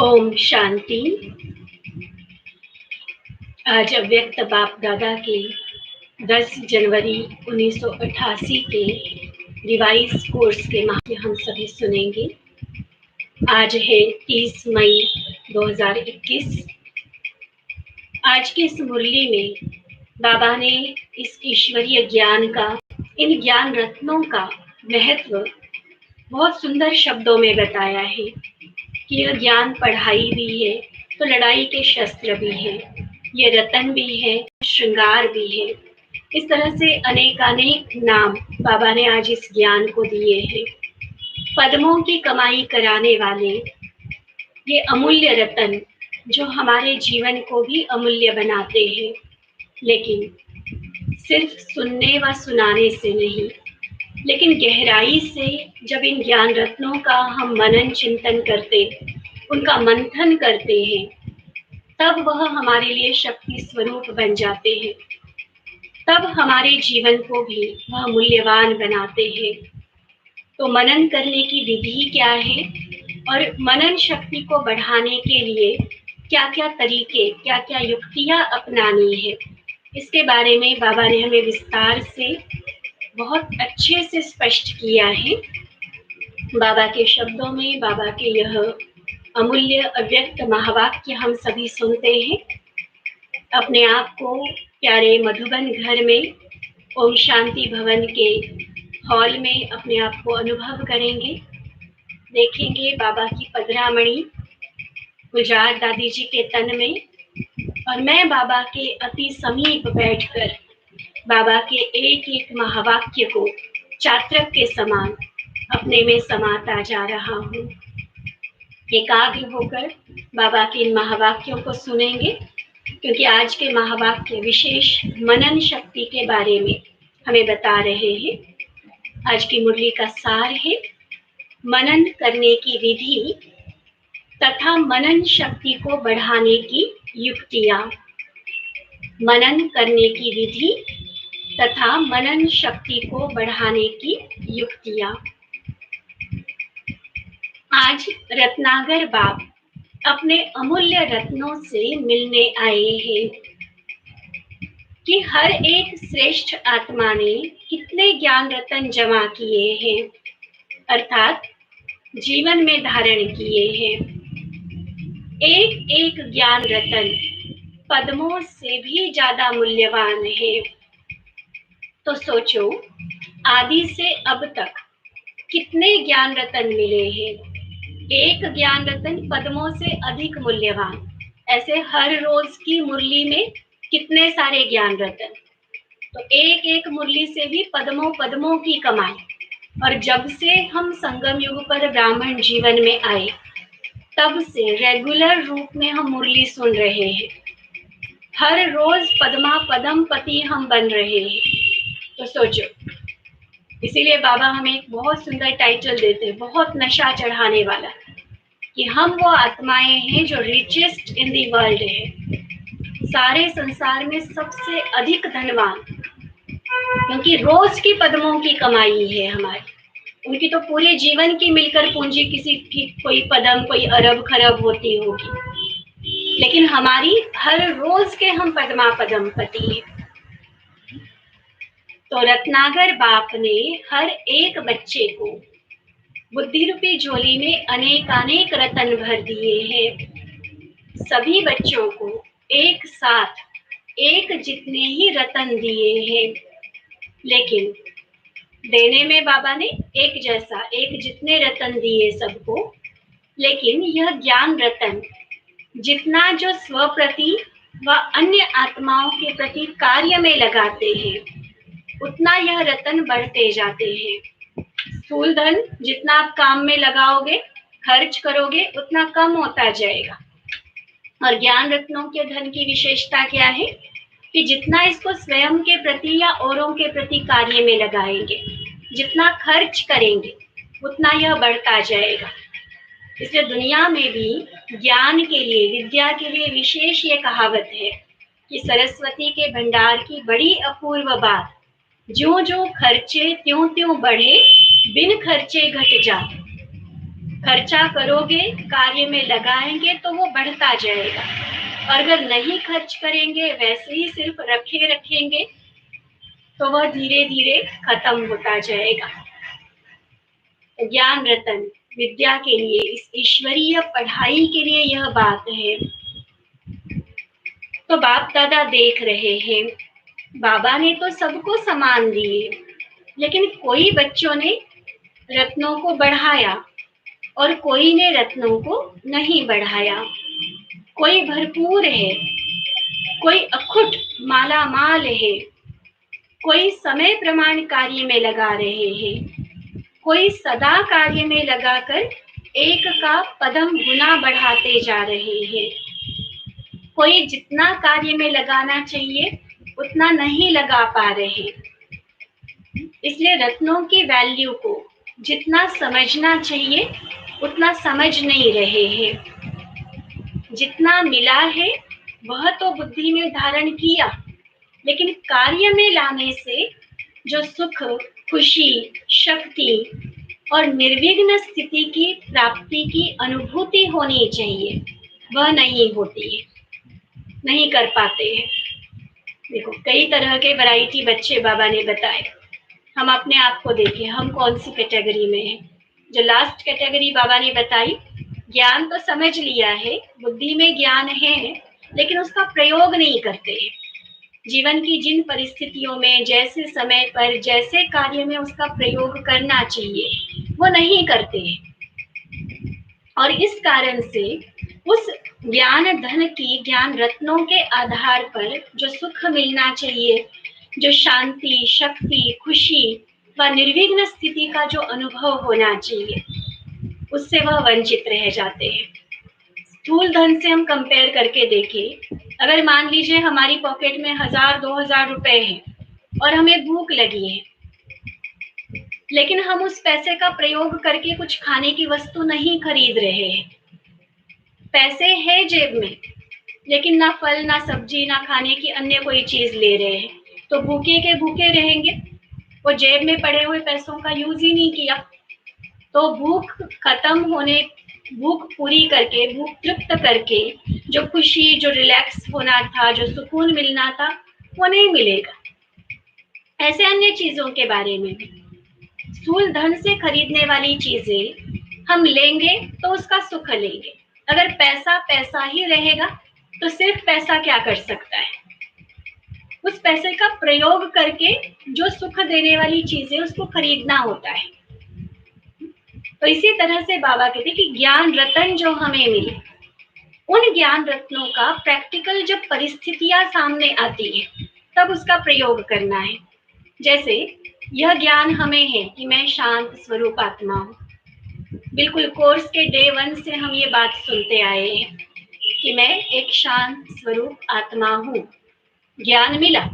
ओम शांति। आज अव्यक्त बाप दादा के 10 जनवरी 1988 के रिवाइज कोर्स के महात्म्य हम सभी सुनेंगे। आज है 30 मई 2021। आज की इस मुरली में बाबा ने इस ईश्वरीय ज्ञान का, इन ज्ञान रत्नों का महत्व बहुत सुंदर शब्दों में बताया है कि यह ज्ञान पढ़ाई भी है तो लड़ाई के शस्त्र भी है, ये रतन भी है, श्रृंगार भी है। इस तरह से अनेकानेक नाम बाबा ने आज इस ज्ञान को दिए हैं। पद्मों की कमाई कराने वाले ये अमूल्य रतन जो हमारे जीवन को भी अमूल्य बनाते हैं, लेकिन सिर्फ सुनने व सुनाने से नहीं, लेकिन गहराई से जब इन ज्ञान रत्नों का हम मनन चिंतन करते, उनका मंथन करते हैं, तब वह हमारे लिए शक्ति स्वरूप बन जाते हैं। तब हमारे जीवन को भी वह मूल्यवान बनाते हैं। तो मनन करने की विधि क्या है और मनन शक्ति को बढ़ाने के लिए क्या क्या तरीके, क्या क्या युक्तियां अपनानी है, इसके बारे में बाबा ने हमें विस्तार से बहुत अच्छे से स्पष्ट किया है। बाबा के शब्दों में बाबा के यह अमूल्य अव्यक्त महावाक्य हम सभी सुनते हैं। अपने आप को प्यारे मधुबन घर में ओम शांति भवन के हॉल में अपने आप को अनुभव करेंगे। देखेंगे बाबा की पदरामणि गुलजार दादी जी के तन में, और मैं बाबा के अति समीप बैठकर बाबा के एक एक महावाक्य को चात्रक के समान अपने में समाता जा रहा हूँ। एकाग्र होकर बाबा के इन महावाक्यों को सुनेंगे, क्योंकि आज के महावाक्य विशेष मनन शक्ति के बारे में हमें बता रहे हैं। आज की मुरली का सार है मनन करने की विधि तथा मनन शक्ति को बढ़ाने की युक्तियां। मनन करने की विधि तथा मनन शक्ति को बढ़ाने की युक्तियां। आज रत्नागर बाप अपने अमूल्य रत्नों से मिलने आए हैं कि हर एक श्रेष्ठ आत्मा ने कितने ज्ञान रत्न जमा किए हैं, अर्थात जीवन में धारण किए हैं। एक एक ज्ञान रत्न पद्मों से भी ज्यादा मूल्यवान है। तो सोचो, आदि से अब तक कितने ज्ञान रत्न मिले हैं। एक ज्ञान रत्न पद्मों से अधिक मूल्यवान। ऐसे हर रोज की मुरली में कितने सारे ज्ञान रत्न, तो एक एक मुरली से भी पद्मों पद्मों की कमाई। और जब से हम संगम युग पर ब्राह्मण जीवन में आए, तब से रेगुलर रूप में हम मुरली सुन रहे हैं। हर रोज पद्मा पदम पति हम बन रहे हैं। तो सोचो, इसीलिए बाबा हमें एक बहुत सुंदर टाइटल देते हैं, बहुत नशा चढ़ाने वाला, कि हम वो आत्माएं हैं जो रिचेस्ट इन दी वर्ल्ड है, सारे संसार में सबसे अधिक धनवान, क्योंकि रोज की पद्मों की कमाई है हमारी। उनकी तो पूरे जीवन की मिलकर पूंजी किसी की कोई पदम, कोई अरब खरब होती होगी, लेकिन हमारी हर रोज के हम पद्मा पदम पति हैं। तो रत्नागर बाप ने हर एक बच्चे को बुद्धि रूपी झोली में अनेकानेक रतन भर दिए हैं। सभी बच्चों को एक साथ एक जितने ही रतन दिए हैं, लेकिन देने में बाबा ने एक जैसा, एक जितने रतन दिए सबको, लेकिन यह ज्ञान रतन जितना जो स्वप्रति व अन्य आत्माओं के प्रति कार्य में लगाते हैं, उतना यह रतन बढ़ते जाते हैं। स्थूल धन जितना आप काम में लगाओगे, खर्च करोगे, उतना कम होता जाएगा। और ज्ञान रत्नों के धन की विशेषता क्या है कि जितना इसको स्वयं के प्रति या औरों के प्रति कार्य में लगाएंगे, जितना खर्च करेंगे, उतना यह बढ़ता जाएगा। इसलिए दुनिया में भी ज्ञान के लिए, विद्या के लिए विशेष ये कहावत है कि सरस्वती के भंडार की बड़ी अपूर्व बात, ज्यों ज्यों खर्चे त्यों त्यों बढ़े, बिन खर्चे घट जाए। खर्चा करोगे, कार्य में लगाएंगे तो वो बढ़ता जाएगा, और अगर नहीं खर्च करेंगे, वैसे ही सिर्फ रखेंगे तो वह धीरे धीरे खत्म होता जाएगा। ज्ञान रतन विद्या के लिए, इस ईश्वरीय पढ़ाई के लिए यह बात है। तो बाप दादा देख रहे हैं, बाबा ने तो सबको समान दिए, लेकिन कोई बच्चों ने रत्नों को बढ़ाया और कोई ने रत्नों को नहीं बढ़ाया। कोई भरपूर है, कोई अखुट माला माल है, कोई समय प्रमाण कार्य में लगा रहे हैं, कोई सदा कार्य में लगाकर एक का पदम गुना बढ़ाते जा रहे हैं, कोई जितना कार्य में लगाना चाहिए उतना नहीं लगा पा रहे। इसलिए रत्नों की वैल्यू को जितना समझना चाहिए उतना समझ नहीं रहे हैं। जितना मिला है वह तो बुद्धि में धारण किया, लेकिन कार्य में लाने से जो सुख, खुशी, शक्ति और निर्विघ्न स्थिति की प्राप्ति की अनुभूति होनी चाहिए, वह नहीं होती है, नहीं कर पाते हैं। देखो, कई तरह के वैरायटी बच्चे बाबा ने बताए। हम अपने आप को देखें, हम कौन सी कैटेगरी में हैं। जो लास्ट कैटेगरी बाबा ने बताई, ज्ञान तो समझ लिया है, बुद्धि में ज्ञान है, लेकिन उसका प्रयोग नहीं करते हैं। जीवन की जिन परिस्थितियों में, जैसे समय पर, जैसे कार्य में उसका प्रयोग करना चाहिए, वो नहीं करते हैं। और इस कारण से उस ज्ञान धन की, ज्ञान रत्नों के आधार पर जो सुख मिलना चाहिए, जो शांति, शक्ति, खुशी व निर्विघ्न स्थिति का जो अनुभव होना चाहिए, उससे वह वंचित रह जाते हैं। स्थूल धन से हम कंपेयर करके देखें, अगर मान लीजिए हमारी पॉकेट में 1000-2000 रुपए हैं और हमें भूख लगी है, लेकिन हम उस पैसे का प्रयोग करके कुछ खाने की वस्तु नहीं खरीद रहे हैं। पैसे है जेब में, लेकिन ना फल, ना सब्जी, ना खाने की अन्य कोई चीज ले रहे हैं, तो भूखे के भूखे रहेंगे। वो जेब में पड़े हुए पैसों का यूज ही नहीं किया, तो भूख खत्म होने, भूख पूरी करके, भूख तृप्त करके जो खुशी, जो रिलैक्स होना था, जो सुकून मिलना था, वो नहीं मिलेगा। ऐसे अन्य चीजों के बारे में भी, स्थूल धन से खरीदने वाली चीजें हम लेंगे तो उसका सुख लेंगे। अगर पैसा पैसा ही रहेगा तो सिर्फ पैसा क्या कर सकता है? उस पैसे का प्रयोग करके जो सुख देने वाली चीजें, उसको खरीदना होता है। तो इसी तरह से बाबा कहते कि ज्ञान रतन जो हमें मिले, उन ज्ञान रत्नों का प्रैक्टिकल जब परिस्थितियां सामने आती है तब उसका प्रयोग करना है। जैसे यह ज्ञान हमें है कि मैं शांत स्वरूप आत्मा हूँ। बिल्कुल कोर्स के डे 1 से हम ये बात सुनते आए हैं कि मैं एक शांत स्वरूप आत्मा हूँ। ज्ञान मिला,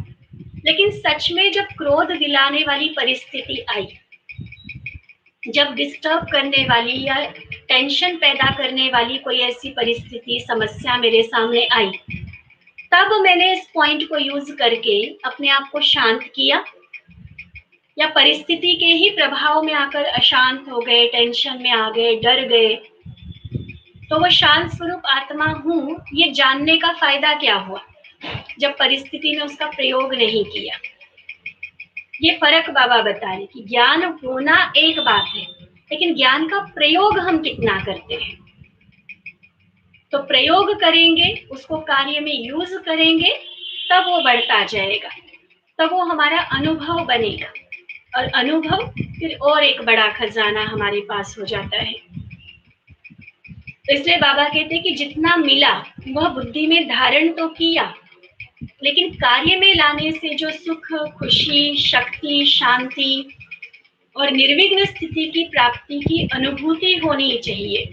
लेकिन सच में जब क्रोध दिलाने वाली परिस्थिति आई, जब डिस्टर्ब करने वाली या टेंशन पैदा करने वाली कोई ऐसी परिस्थिति, समस्या मेरे सामने आई, तब मैंने इस पॉइंट को यूज करके अपने आप को शांत किया, या परिस्थिति के ही प्रभाव में आकर अशांत हो गए, टेंशन में आ गए, डर गए, तो वो शांत स्वरूप आत्मा हूँ ये जानने का फायदा क्या हुआ जब परिस्थिति में उसका प्रयोग नहीं किया? ये फर्क बाबा बता रहे कि ज्ञान होना एक बात है, लेकिन ज्ञान का प्रयोग हम कितना करते हैं। तो प्रयोग करेंगे, उसको कार्य में यूज करेंगे, तब वो बढ़ता जाएगा, तब वो हमारा अनुभव बनेगा, और अनुभव फिर और एक बड़ा खजाना हमारे पास हो जाता है। तो इसलिए बाबा कहते हैं कि जितना मिला वह बुद्धि में धारण तो किया, लेकिन कार्य में लाने से जो सुख, खुशी, शक्ति, शांति और निर्विघ्न स्थिति की प्राप्ति की अनुभूति होनी चाहिए,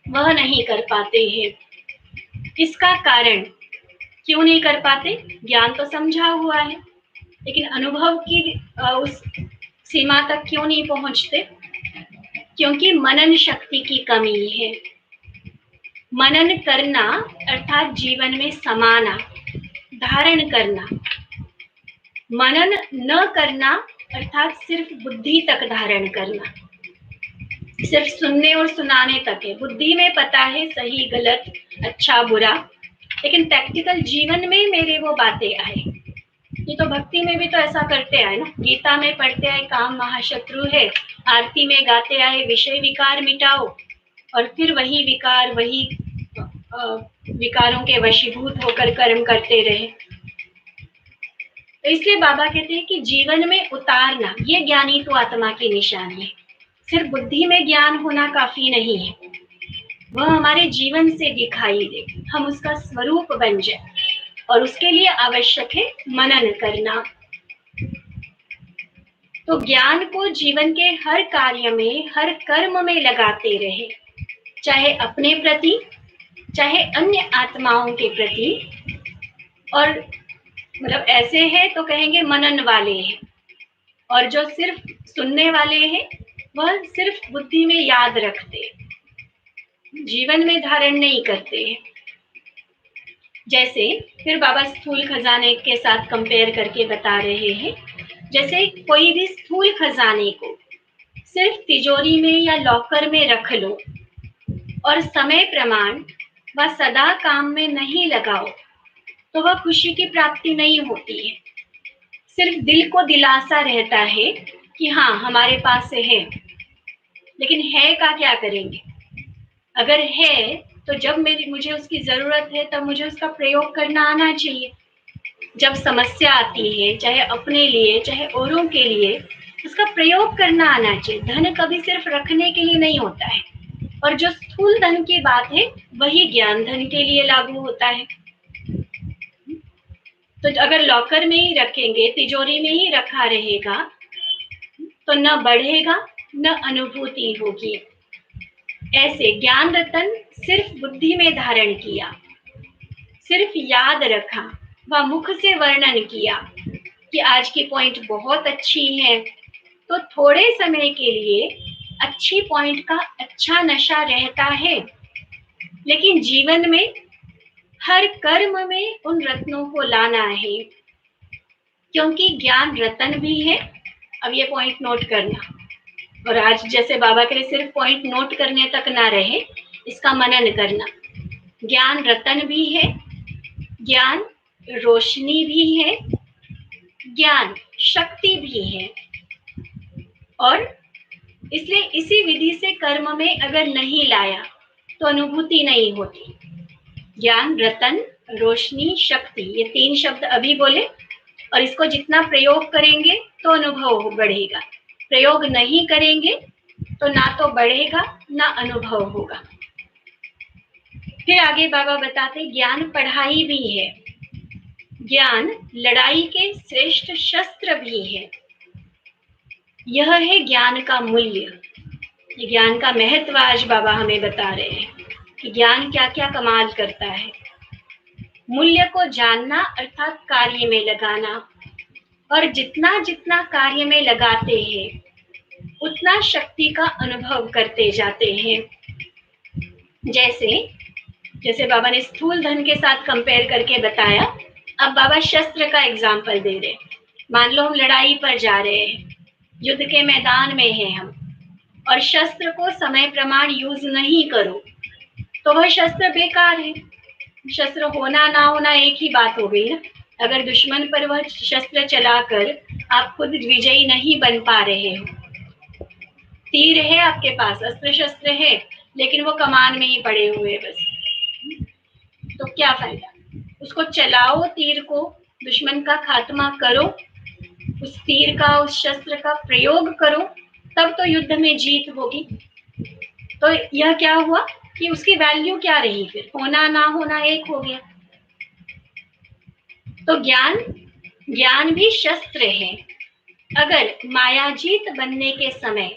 वह नहीं कर पाते हैं। इसका कारण क्यों नहीं कर पाते? ज्ञान तो समझा हुआ है, लेकिन अनुभव की उस सीमा तक क्यों नहीं पहुंचते? क्योंकि मनन शक्ति की कमी है। मनन करना अर्थात जीवन में समाना, धारण करना। मनन न करना अर्थात सिर्फ बुद्धि तक धारण करना। सिर्फ सुनने और सुनाने तक है। बुद्धि में पता है सही गलत, अच्छा बुरा, लेकिन प्रैक्टिकल जीवन में मेरे वो बातें आए। ये तो भक्ति में भी तो ऐसा करते आए ना, गीता में पढ़ते आए काम महाशत्रु है, आरती में गाते आए विषय विकार मिटाओ, और फिर वही विकार, वही विकारों के वशीभूत होकर कर्म करते रहे। तो इसलिए बाबा कहते हैं कि जीवन में उतारना, ये ज्ञानी तो आत्मा की निशानी है। सिर्फ बुद्धि में ज्ञान होना काफी नहीं है, वह हमारे जीवन से दिखाई दे, हम उसका स्वरूप बन जाए, और उसके लिए आवश्यक है मनन करना। तो ज्ञान को जीवन के हर कार्य में, हर कर्म में लगाते रहे, चाहे अपने प्रति, चाहे अन्य आत्माओं के प्रति। और मतलब ऐसे है तो कहेंगे मनन वाले हैं, और जो सिर्फ सुनने वाले हैं वह सिर्फ बुद्धि में याद रखते, जीवन में धारण नहीं करते हैं। जैसे फिर बाबा स्थूल खजाने के साथ कंपेयर करके बता रहे हैं, जैसे कोई भी स्थूल खजाने को सिर्फ तिजोरी में या लॉकर में रख लो और समय प्रमाण वह सदा काम में नहीं लगाओ, तो वह खुशी की प्राप्ति नहीं होती है। सिर्फ दिल को दिलासा रहता है कि हाँ हमारे पास है, लेकिन है का क्या करेंगे? अगर है तो जब मुझे उसकी जरूरत है तब मुझे उसका प्रयोग करना आना चाहिए। जब समस्या आती है, चाहे अपने लिए चाहे औरों के लिए, उसका प्रयोग करना आना चाहिए। धन कभी सिर्फ रखने के लिए नहीं होता है, और जो स्थूल धन की बात है वही ज्ञान धन के लिए लागू होता है। तो अगर लॉकर में ही रखेंगे, तिजोरी में ही रखा रहेगा, तो न बढ़ेगा न अनुभूति होगी। ऐसे ज्ञान रतन सिर्फ बुद्धि में धारण किया, सिर्फ याद रखा, व मुख से वर्णन किया कि आज की पॉइंट बहुत अच्छी है, तो थोड़े समय के लिए अच्छी पॉइंट का अच्छा नशा रहता है, लेकिन जीवन में हर कर्म में उन रत्नों को लाना है, क्योंकि ज्ञान रतन भी है। अब ये पॉइंट नोट करना, और आज जैसे बाबा के लिए सिर्फ पॉइंट नोट करने तक ना रहे, इसका मनन करना। ज्ञान रतन भी है, ज्ञान रोशनी भी है, ज्ञान शक्ति भी है, और इसलिए इसी विधि से कर्म में अगर नहीं लाया तो अनुभूति नहीं होती। ज्ञान रतन रोशनी शक्ति, ये तीन शब्द अभी बोले, और इसको जितना प्रयोग करेंगे तो अनुभव बढ़ेगा, प्रयोग नहीं करेंगे तो ना तो बढ़ेगा ना अनुभव होगा। फिर आगे बाबा बताते ज्ञान पढ़ाई भी है, ज्ञान लड़ाई के श्रेष्ठ शस्त्र भी है। यह है ज्ञान का मूल्य, ये ज्ञान का महत्व आज बाबा हमें बता रहे हैं कि ज्ञान क्या क्या कमाल करता है। मूल्य को जानना अर्थात कार्य में लगाना, और जितना जितना कार्य में लगाते हैं उतना शक्ति का अनुभव करते जाते हैं। जैसे बाबा ने स्थूल धन के साथ कंपेयर करके बताया, अब बाबा शस्त्र का एग्जाम्पल दे रहे। मान लो हम लड़ाई पर जा रहे हैं, युद्ध के मैदान में हैं हम, और शस्त्र को समय प्रमाण यूज नहीं करो तो वह शस्त्र बेकार है। शस्त्र होना ना होना एक ही बात हो गई ना। अगर दुश्मन पर वह शस्त्र चलाकर आप खुद विजयी नहीं बन पा रहे हो, तीर है आपके पास, अस्त्र शस्त्र है, लेकिन वो कमान में ही पड़े हुए बस, तो क्या फायदा? उसको चलाओ, तीर को, दुश्मन का खात्मा करो, उस तीर का उस शस्त्र का प्रयोग करो, तब तो युद्ध में जीत होगी। तो यह क्या हुआ कि उसकी वैल्यू क्या रही? फिर होना ना होना एक हो गया। तो ज्ञान भी शस्त्र है। अगर मायाजीत बनने के समय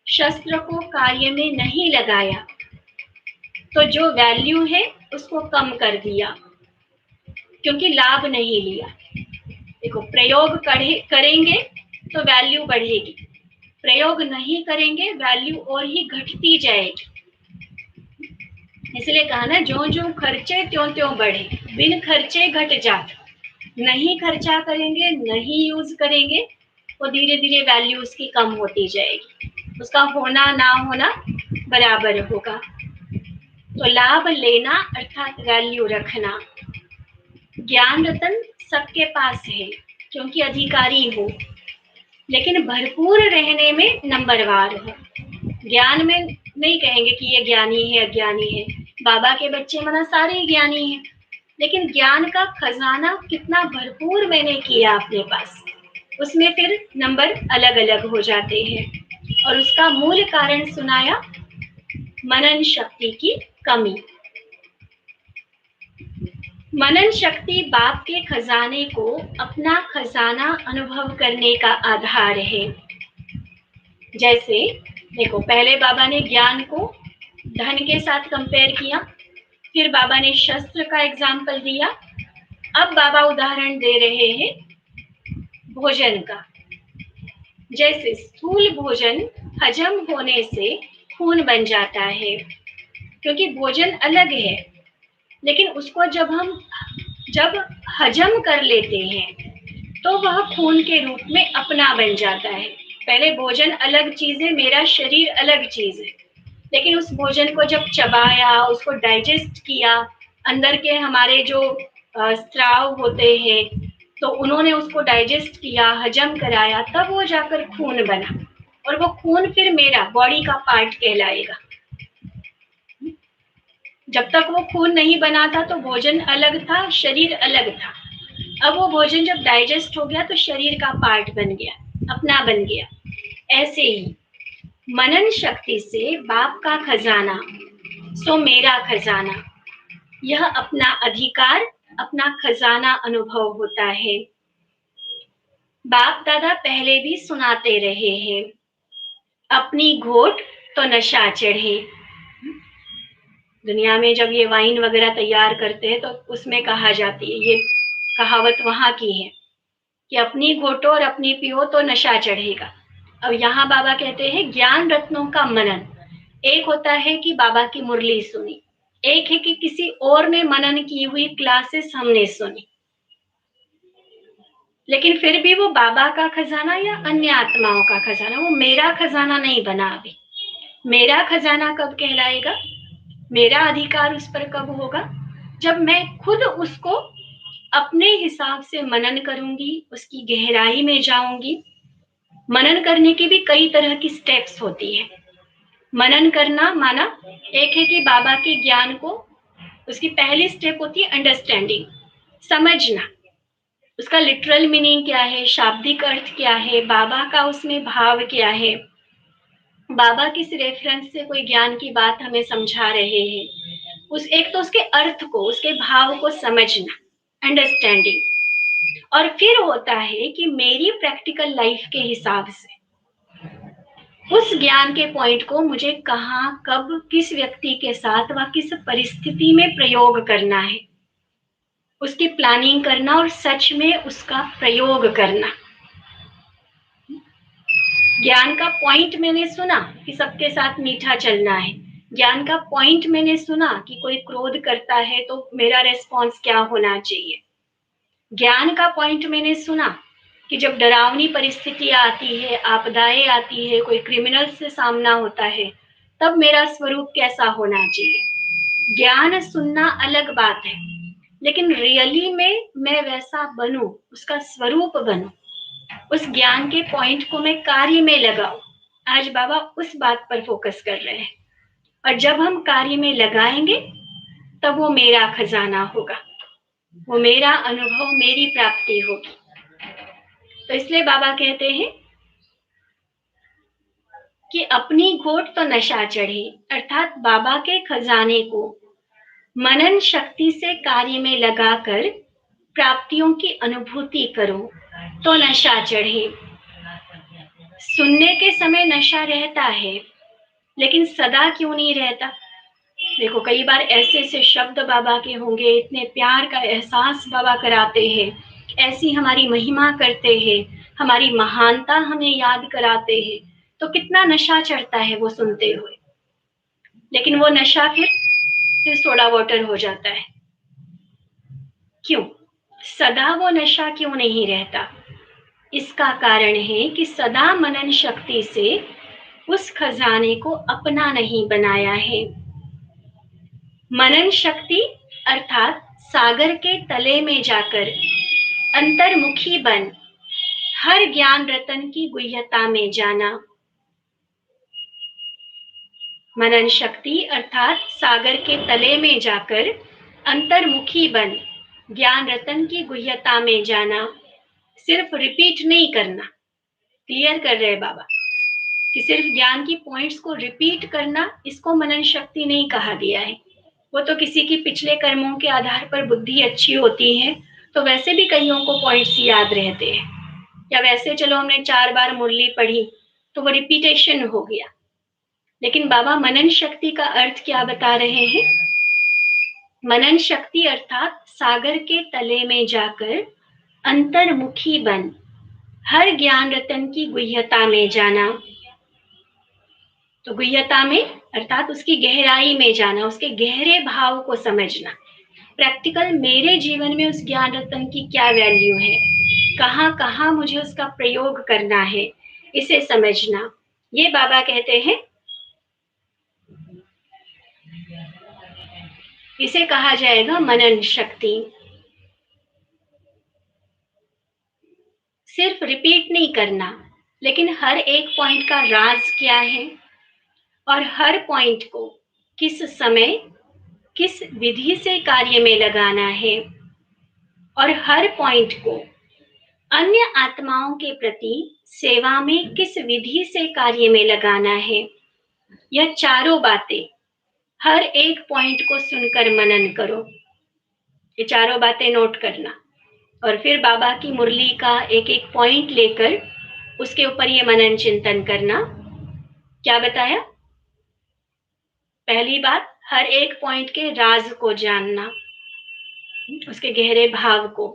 शस्त्र को कार्य में नहीं लगाया तो जो वैल्यू है उसको कम कर दिया, क्योंकि लाभ नहीं लिया। देखो, प्रयोग करेंगे तो वैल्यू बढ़ेगी, प्रयोग नहीं करेंगे वैल्यू और ही घटती जाएगी। इसलिए कहा ना, जो जो खर्चे त्यों त्यों बढ़े, बिन खर्चे घट जात। नहीं खर्चा करेंगे, नहीं यूज करेंगे, तो धीरे धीरे वैल्यू उसकी कम होती जाएगी। उसका होना ना होना बराबर होगा। तो लाभ लेना अर्थात वैल्यू रखना। ज्ञान रतन सबके पास है क्योंकि अधिकारी हो, लेकिन भरपूर रहने में नंबरवार हो। ज्ञान में नहीं कहेंगे कि ये ज्ञानी है अज्ञानी है। बाबा के बच्चे माना सारे ज्ञानी हैं, लेकिन ज्ञान का खजाना कितना भरपूर मैंने किया अपने पास, उसमें फिर नंबर अलग अलग हो जाते हैं। और उसका मूल कारण सुनाया, मनन शक्ति की कमी। मनन शक्ति बाप के खजाने को अपना खजाना अनुभव करने का आधार है। जैसे देखो, पहले बाबा ने ज्ञान को धन के साथ कंपेयर किया, फिर बाबा ने शस्त्र का एग्जाम्पल दिया, अब बाबा उदाहरण दे रहे हैं भोजन का। जैसे स्थूल भोजन हजम होने से खून बन जाता है, क्योंकि भोजन अलग है, लेकिन उसको जब हजम कर लेते हैं तो वह खून के रूप में अपना बन जाता है। पहले भोजन अलग चीज है, मेरा शरीर अलग चीज है, लेकिन उस भोजन को जब चबाया, उसको डाइजेस्ट किया, अंदर के हमारे जो स्राव होते हैं, तो उन्होंने उसको डाइजेस्ट किया, हजम कराया, तब वो जाकर खून बना, और वो खून फिर मेरा बॉडी का पार्ट कहलाएगा। जब तक वो खून नहीं बना था तो भोजन अलग था, शरीर अलग था। अब वो भोजन जब डाइजेस्ट हो गया तो शरीर का पार्ट बन गया, अपना बन गया। ऐसे ही मनन शक्ति से बाप का खजाना सो मेरा खजाना, यह अपना अधिकार, अपना खजाना अनुभव होता है। बाप दादा पहले भी सुनाते रहे हैं, अपनी घोट तो नशा चढ़े। दुनिया में जब ये वाइन वगैरह तैयार करते हैं तो उसमें कहा जाती है, ये कहावत वहां की है कि अपनी घोटो और अपनी पियो तो नशा चढ़ेगा। अब यहाँ बाबा कहते हैं ज्ञान रत्नों का मनन। एक होता है कि बाबा की मुरली सुनी, एक है कि किसी और ने मनन की हुई क्लासेस हमने सुनी, लेकिन फिर भी वो बाबा का खजाना या अन्य आत्माओं का खजाना, वो मेरा खजाना नहीं बना अभी। मेरा खजाना कब कहलाएगा, मेरा अधिकार उस पर कब होगा, जब मैं खुद उसको अपने हिसाब से मनन करूंगी, उसकी गहराई में जाऊंगी। मनन करने की भी कई तरह की स्टेप्स होती है। मनन करना माना एक है कि बाबा के ज्ञान को, उसकी पहली स्टेप होती है अंडरस्टैंडिंग, समझना, उसका लिटरल मीनिंग क्या है, शाब्दिक अर्थ क्या है, बाबा का उसमें भाव क्या है, बाबा किस रेफरेंस से कोई ज्ञान की बात हमें समझा रहे हैं, उस एक तो उसके अर्थ को, उसके भाव को समझना, अंडरस्टैंडिंग। और फिर होता है कि मेरी प्रैक्टिकल लाइफ के हिसाब से उस ज्ञान के पॉइंट को मुझे कहाँ, कब, किस व्यक्ति के साथ व किस परिस्थिति में प्रयोग करना है, उसकी प्लानिंग करना और सच में उसका प्रयोग करना। ज्ञान का पॉइंट मैंने सुना कि सबके साथ मीठा चलना है, ज्ञान का पॉइंट मैंने सुना कि कोई क्रोध करता है तो मेरा रेस्पॉन्स क्या होना चाहिए, ज्ञान का पॉइंट मैंने सुना कि जब डरावनी परिस्थिति आती है, आपदाएं आती है, कोई क्रिमिनल से सामना होता है, तब मेरा स्वरूप कैसा होना चाहिए। ज्ञान सुनना अलग बात है, लेकिन रियली में मैं वैसा बनूं, उसका स्वरूप बनूं, उस ज्ञान के पॉइंट को मैं कार्य में लगाऊं। आज बाबा उस बात पर फोकस कर रहे हैं, और जब हम कार्य में लगाएंगे तब वो मेरा खजाना होगा, वो मेरा अनुभव, मेरी प्राप्ति होगी। तो इसलिए बाबा कहते हैं कि अपनी घोट तो नशा चढ़े, अर्थात बाबा के खजाने को मनन शक्ति से कार्य में लगाकर प्राप्तियों की अनुभूति करो तो नशा चढ़े। सुनने के समय नशा रहता है, लेकिन सदा क्यों नहीं रहता। देखो, कई बार ऐसे ऐसे शब्द बाबा के होंगे, इतने प्यार का एहसास बाबा कराते हैं, ऐसी हमारी महिमा करते हैं, हमारी महानता हमें याद कराते हैं, तो कितना नशा चढ़ता है वो सुनते हुए। लेकिन वो नशा फिर सोडा वाटर हो जाता है। क्यों? सदा वो नशा क्यों नहीं रहता? इसका कारण है कि सदा मनन शक्ति से उस खजाने को अपना नहीं बनाया है। मनन शक्ति अर्थात सागर के तले में जाकर अंतर्मुखी बन हर ज्ञान रतन की गुह्यता में जाना। मनन शक्ति अर्थात सागर के तले में जाकर अंतर्मुखी बन ज्ञान रतन की गुह्यता में जाना। सिर्फ रिपीट नहीं करना, क्लियर कर रहे बाबा कि सिर्फ ज्ञान की पॉइंट्स को रिपीट करना, इसको मनन शक्ति नहीं कहा गया है। वो तो किसी की पिछले कर्मों के आधार पर बुद्धि अच्छी होती है तो वैसे भी कईयों को पॉइंट्स याद रहते हैं, या वैसे चलो हमने 4 बार मुरली पढ़ी तो वो रिपीटेशन हो गया। लेकिन बाबा मनन शक्ति का अर्थ क्या बता रहे हैं? मनन शक्ति अर्थात सागर के तले में जाकर अंतर्मुखी बन हर ज्ञान रतन की गुह्यता में जाना। तो गुह्यता में अर्थात उसकी गहराई में जाना, उसके गहरे भाव को समझना। प्रैक्टिकल मेरे जीवन में उस ज्ञान रतन की क्या वैल्यू है, कहाँ कहाँ मुझे उसका प्रयोग करना है, इसे समझना। ये बाबा कहते हैं इसे कहा जाएगा मनन शक्ति। सिर्फ रिपीट नहीं करना, लेकिन हर एक पॉइंट का राज क्या है और हर पॉइंट को किस समय किस विधि से कार्य में लगाना है, और हर पॉइंट को अन्य आत्माओं के प्रति सेवा में किस विधि से कार्य में लगाना है। यह चारों बातें हर एक पॉइंट को सुनकर मनन करो। ये चारों बातें नोट करना और फिर बाबा की मुरली का एक एक पॉइंट लेकर उसके ऊपर ये मनन चिंतन करना। क्या बताया? पहली बात, हर एक पॉइंट के राज को जानना, उसके गहरे भाव को।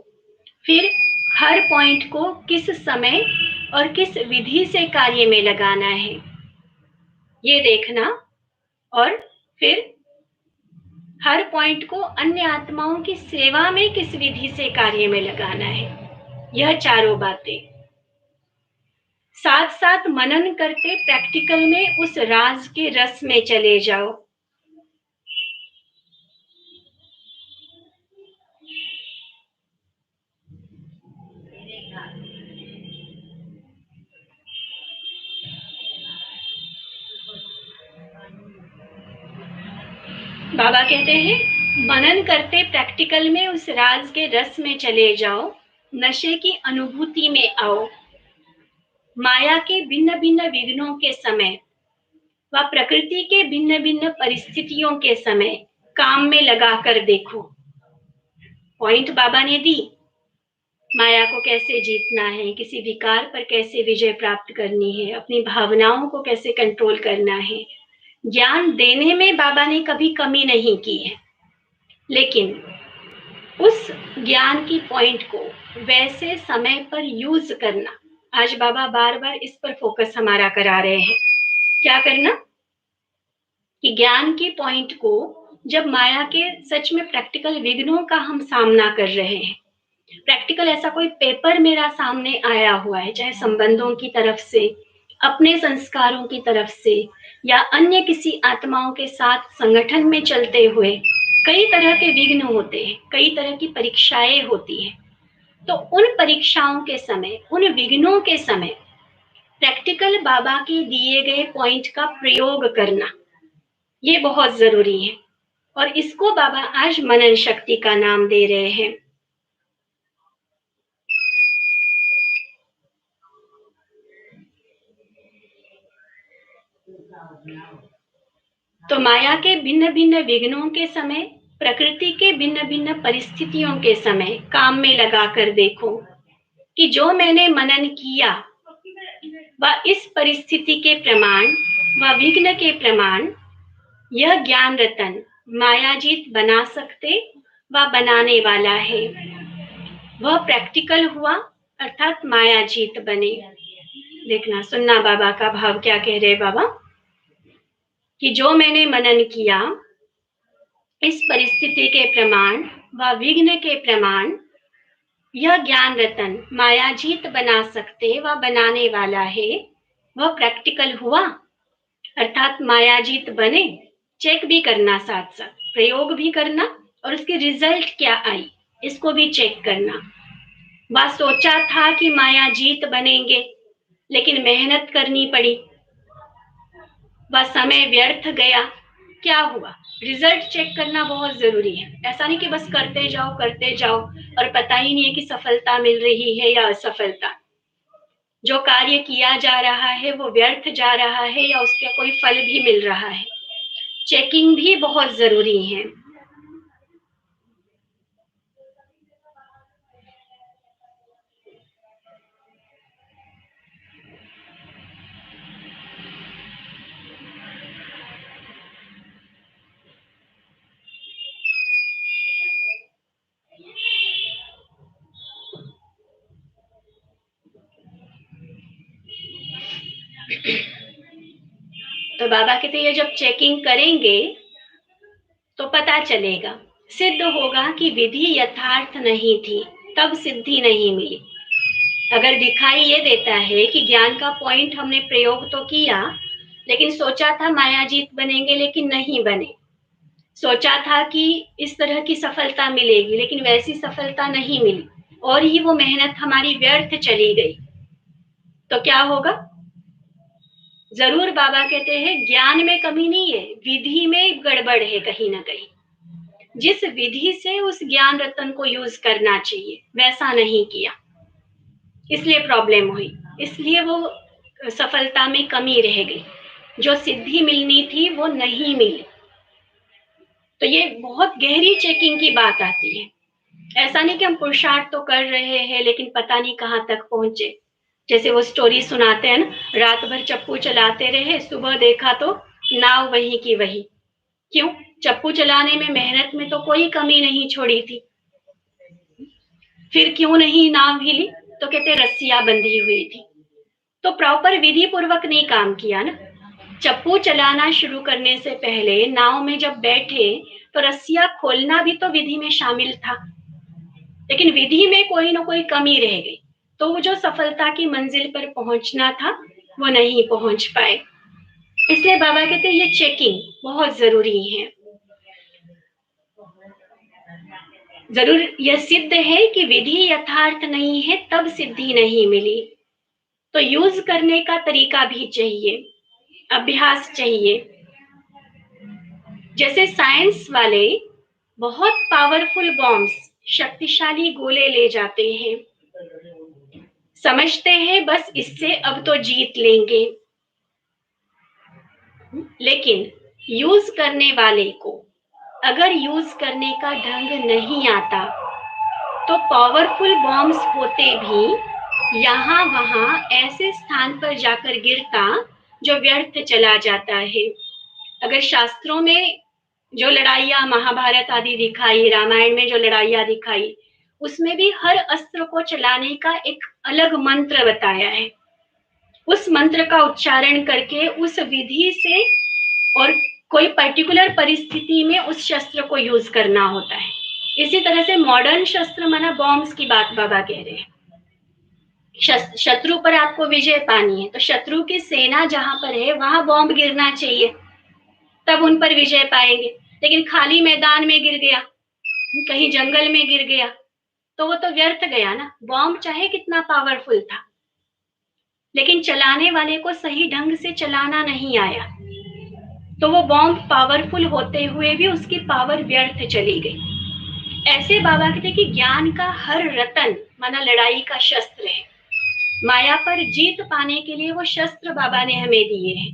फिर हर पॉइंट को किस समय और किस विधि से कार्य में लगाना है ये देखना, और फिर हर पॉइंट को अन्य आत्माओं की सेवा में किस विधि से कार्य में लगाना है। यह चारों बातें साथ साथ मनन करते प्रैक्टिकल में उस राज के रस में चले जाओ। बाबा कहते हैं मनन करते प्रैक्टिकल में उस राज के रस में चले जाओ, नशे की अनुभूति में आओ। माया के भिन्न भिन्न विघ्नों के समय व प्रकृति के भिन्न भिन्न परिस्थितियों के समय काम में लगाकर देखो। पॉइंट बाबा ने दी, माया को कैसे जीतना है, किसी विकार पर कैसे विजय प्राप्त करनी है, अपनी भावनाओं को कैसे कंट्रोल करना है। ज्ञान देने में बाबा ने कभी कमी नहीं की है, लेकिन उस ज्ञान की पॉइंट को वैसे समय पर यूज करना, आज बाबा बार बार इस पर फोकस हमारा करा रहे हैं। क्या करना कि ज्ञान की पॉइंट को जब माया के सच में प्रैक्टिकल विघ्नों का हम सामना कर रहे हैं, प्रैक्टिकल ऐसा कोई पेपर मेरा सामने आया हुआ है, चाहे संबंधों की तरफ से, अपने संस्कारों की तरफ से, या अन्य किसी आत्माओं के साथ संगठन में चलते हुए कई तरह के विघ्न होते हैं, कई तरह की परीक्षाएं होती हैं। तो उन परीक्षाओं के समय, उन विघ्नों के समय प्रैक्टिकल बाबा के दिए गए पॉइंट का प्रयोग करना, ये बहुत जरूरी है। और इसको बाबा आज मनन शक्ति का नाम दे रहे हैं। तो माया के भिन्न भिन्न विघ्नों के समय, प्रकृति के भिन्न भिन्न परिस्थितियों के समय काम में लगाकर देखो कि जो मैंने मनन किया वह इस परिस्थिति के प्रमाण व विघ्न के प्रमाण यह ज्ञान रतन मायाजीत बना सकते व बनाने वाला है। वह प्रैक्टिकल हुआ अर्थात मायाजीत बने। देखना, सुनना बाबा का भाव क्या कह रहे बाबा कि जो मैंने मनन किया इस परिस्थिति के प्रमाण व विघ्न के प्रमाण यह ज्ञान रतन मायाजीत बना सकते व बनाने वाला है, वह प्रैक्टिकल हुआ अर्थात मायाजीत बने, चेक भी करना, साथ साथ प्रयोग भी करना और उसकी रिजल्ट क्या आई इसको भी चेक करना। वह सोचा था कि मायाजीत बनेंगे, लेकिन मेहनत करनी पड़ी, वह समय व्यर्थ गया, क्या हुआ, रिजल्ट चेक करना बहुत जरूरी है। ऐसा नहीं कि बस करते जाओ और पता ही नहीं है कि सफलता मिल रही है या असफलता। जो कार्य किया जा रहा है वो व्यर्थ जा रहा है या उसका कोई फल भी मिल रहा है। चेकिंग भी बहुत जरूरी है। तो बाबा कहते हैं जब चेकिंग करेंगे तो पता चलेगा, सिद्ध होगा कि विधि यथार्थ नहीं थी, तब सिद्धि नहीं मिली। अगर दिखाई ये देता है कि ज्ञान का पॉइंट हमने प्रयोग तो किया, लेकिन सोचा था मायाजीत बनेंगे लेकिन नहीं बने, सोचा था कि इस तरह की सफलता मिलेगी लेकिन वैसी सफलता नहीं मिली और ही वो मेहनत हमारी व्यर्थ चली गई, तो क्या होगा? जरूर बाबा कहते हैं ज्ञान में कमी नहीं है, विधि में गड़बड़ है कहीं ना कहीं। जिस विधि से उस ज्ञान रतन को यूज करना चाहिए वैसा नहीं किया, इसलिए प्रॉब्लम हुई, इसलिए वो सफलता में कमी रह गई, जो सिद्धि मिलनी थी वो नहीं मिली। तो ये बहुत गहरी चेकिंग की बात आती है। ऐसा नहीं कि हम पुरुषार्थ तो कर रहे हैं लेकिन पता नहीं कहां तक पहुंचे। जैसे वो स्टोरी सुनाते हैं ना, रात भर चप्पू चलाते रहे, सुबह देखा तो नाव वही की वही। क्यों? चप्पू चलाने में मेहनत में तो कोई कमी नहीं छोड़ी थी। फिर क्यों नहीं नाव हिली? तो कहते रस्सियां बंधी हुई थी। तो प्रॉपर विधि पूर्वक नहीं काम किया ना। चप्पू चलाना शुरू करने से पहले नाव में जब बैठे तो रस्सियां खोलना भी तो विधि में शामिल था, लेकिन विधि में कोई ना कोई कमी रह गई, तो वो जो सफलता की मंजिल पर पहुंचना था वो नहीं पहुंच पाए। इसलिए बाबा कहते हैं ये चेकिंग बहुत जरूरी है। जरूर यह सिद्ध है कि विधि यथार्थ नहीं है, तब सिद्धि नहीं मिली। तो यूज करने का तरीका भी चाहिए, अभ्यास चाहिए। जैसे साइंस वाले बहुत पावरफुल बॉम्ब्स, शक्तिशाली गोले ले जाते हैं, समझते हैं बस इससे अब तो जीत लेंगे, लेकिन यूज करने वाले को अगर यूज करने का ढंग नहीं आता तो पावरफुल बॉम्ब्स होते भी यहाँ वहां ऐसे स्थान पर जाकर गिरता जो व्यर्थ चला जाता है। अगर शास्त्रों में जो लड़ाइयाँ महाभारत आदि दिखाई, रामायण में जो लड़ाइयाँ दिखाई, उसमें भी हर अस्त्र को चलाने का एक अलग मंत्र बताया है। उस मंत्र का उच्चारण करके उस विधि से और कोई पर्टिकुलर परिस्थिति में उस शस्त्र को यूज करना होता है। इसी तरह से मॉडर्न शस्त्र माना बॉम्ब्स की बात बाबा कह रहे हैं। शत्रु पर आपको विजय पानी है तो शत्रु की सेना जहां पर है वहां बॉम्ब गिरना चाहिए, तब उन पर विजय पाएंगे। लेकिन खाली मैदान में गिर गया, कहीं जंगल में गिर गया, तो वो तो व्यर्थ गया ना। बॉम्ब चाहे कितना पावरफुल था, लेकिन चलाने वाले को सही ढंग से चलाना नहीं आया, तो वो बॉम्ब पावरफुल होते हुए भी उसकी पावर व्यर्थ चली गई। ऐसे बाबा कहते कि ज्ञान का हर रतन माना लड़ाई का शस्त्र है। माया पर जीत पाने के लिए वो शस्त्र बाबा ने हमें दिए हैं,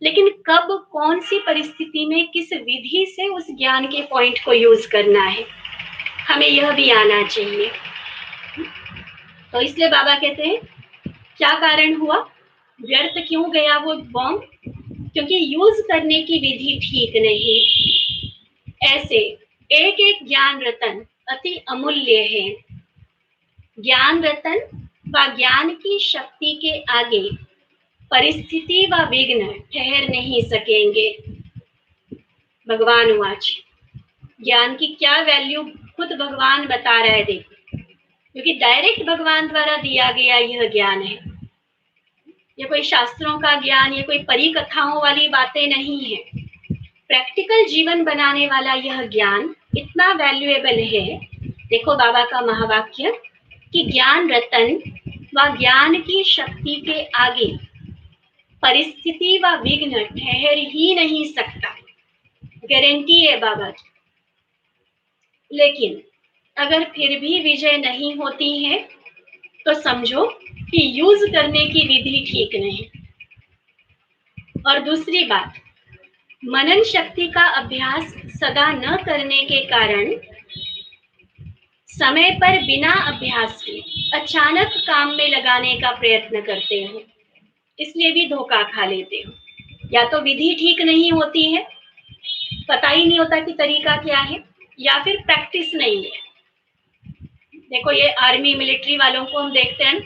लेकिन कब कौन सी परिस्थिति में किस विधि से उस ज्ञान के पॉइंट को यूज करना है, हमें यह भी आना चाहिए। तो इसलिए बाबा कहते हैं क्या कारण हुआ, व्यर्थ क्यों गया वो बॉम्ब? क्योंकि यूज करने की विधि ठीक नहीं। ऐसे एक एक ज्ञान रतन अति अमूल्य है। ज्ञान रतन व ज्ञान की शक्ति के आगे परिस्थिति व विघ्न ठहर नहीं सकेंगे। भगवान वाच, ज्ञान की क्या वैल्यू खुद भगवान बता रहे देखो, क्योंकि डायरेक्ट भगवान द्वारा दिया गया यह ज्ञान है। ये कोई शास्त्रों का ज्ञान, ये कोई परी कथाओं वाली बातें नहीं है। प्रैक्टिकल जीवन बनाने वाला यह ज्ञान इतना वैल्यूएबल है। देखो बाबा का महावाक्य कि ज्ञान रतन व ज्ञान की शक्ति के आगे परिस्थिति व विघ्न ठहर ही नहीं सकता, गारंटी है बाबा की। लेकिन अगर फिर भी विजय नहीं होती है तो समझो कि यूज करने की विधि ठीक नहीं। और दूसरी बात, मनन शक्ति का अभ्यास सदा न करने के कारण समय पर बिना अभ्यास के अचानक काम में लगाने का प्रयत्न करते हो, इसलिए भी धोखा खा लेते हो। या तो विधि ठीक नहीं होती है, पता ही नहीं होता कि तरीका क्या है, या फिर प्रैक्टिस नहीं है। देखो ये आर्मी मिलिट्री वालों को हम देखते हैं,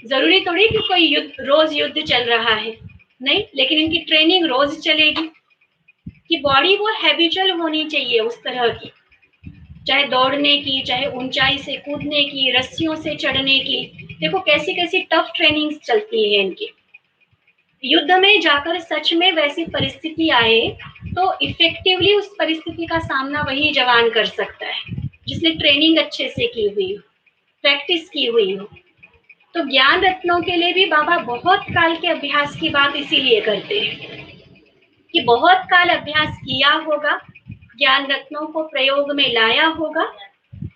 जरूरी थोड़ी कि कोई रोज युद्ध चल रहा है, नहीं, लेकिन इनकी ट्रेनिंग रोज चलेगी कि बॉडी वो हैबिचुअल होनी चाहिए उस तरह की, चाहे दौड़ने की, चाहे ऊंचाई से कूदने की, रस्सियों से चढ़ने की। देखो कैसी कैसी टफ ट्रेनिंग चलती है इनकी। युद्ध में जाकर सच में वैसी परिस्थिति आए तो इफेक्टिवली उस परिस्थिति का सामना वही जवान कर सकता है जिसने ट्रेनिंग अच्छे से की हुई हो, प्रैक्टिस की हुई हो। तो ज्ञान रत्नों के लिए भी बाबा बहुत काल के अभ्यास की बात इसीलिए करते हैं कि बहुत काल अभ्यास किया होगा, ज्ञान रत्नों को प्रयोग में लाया होगा,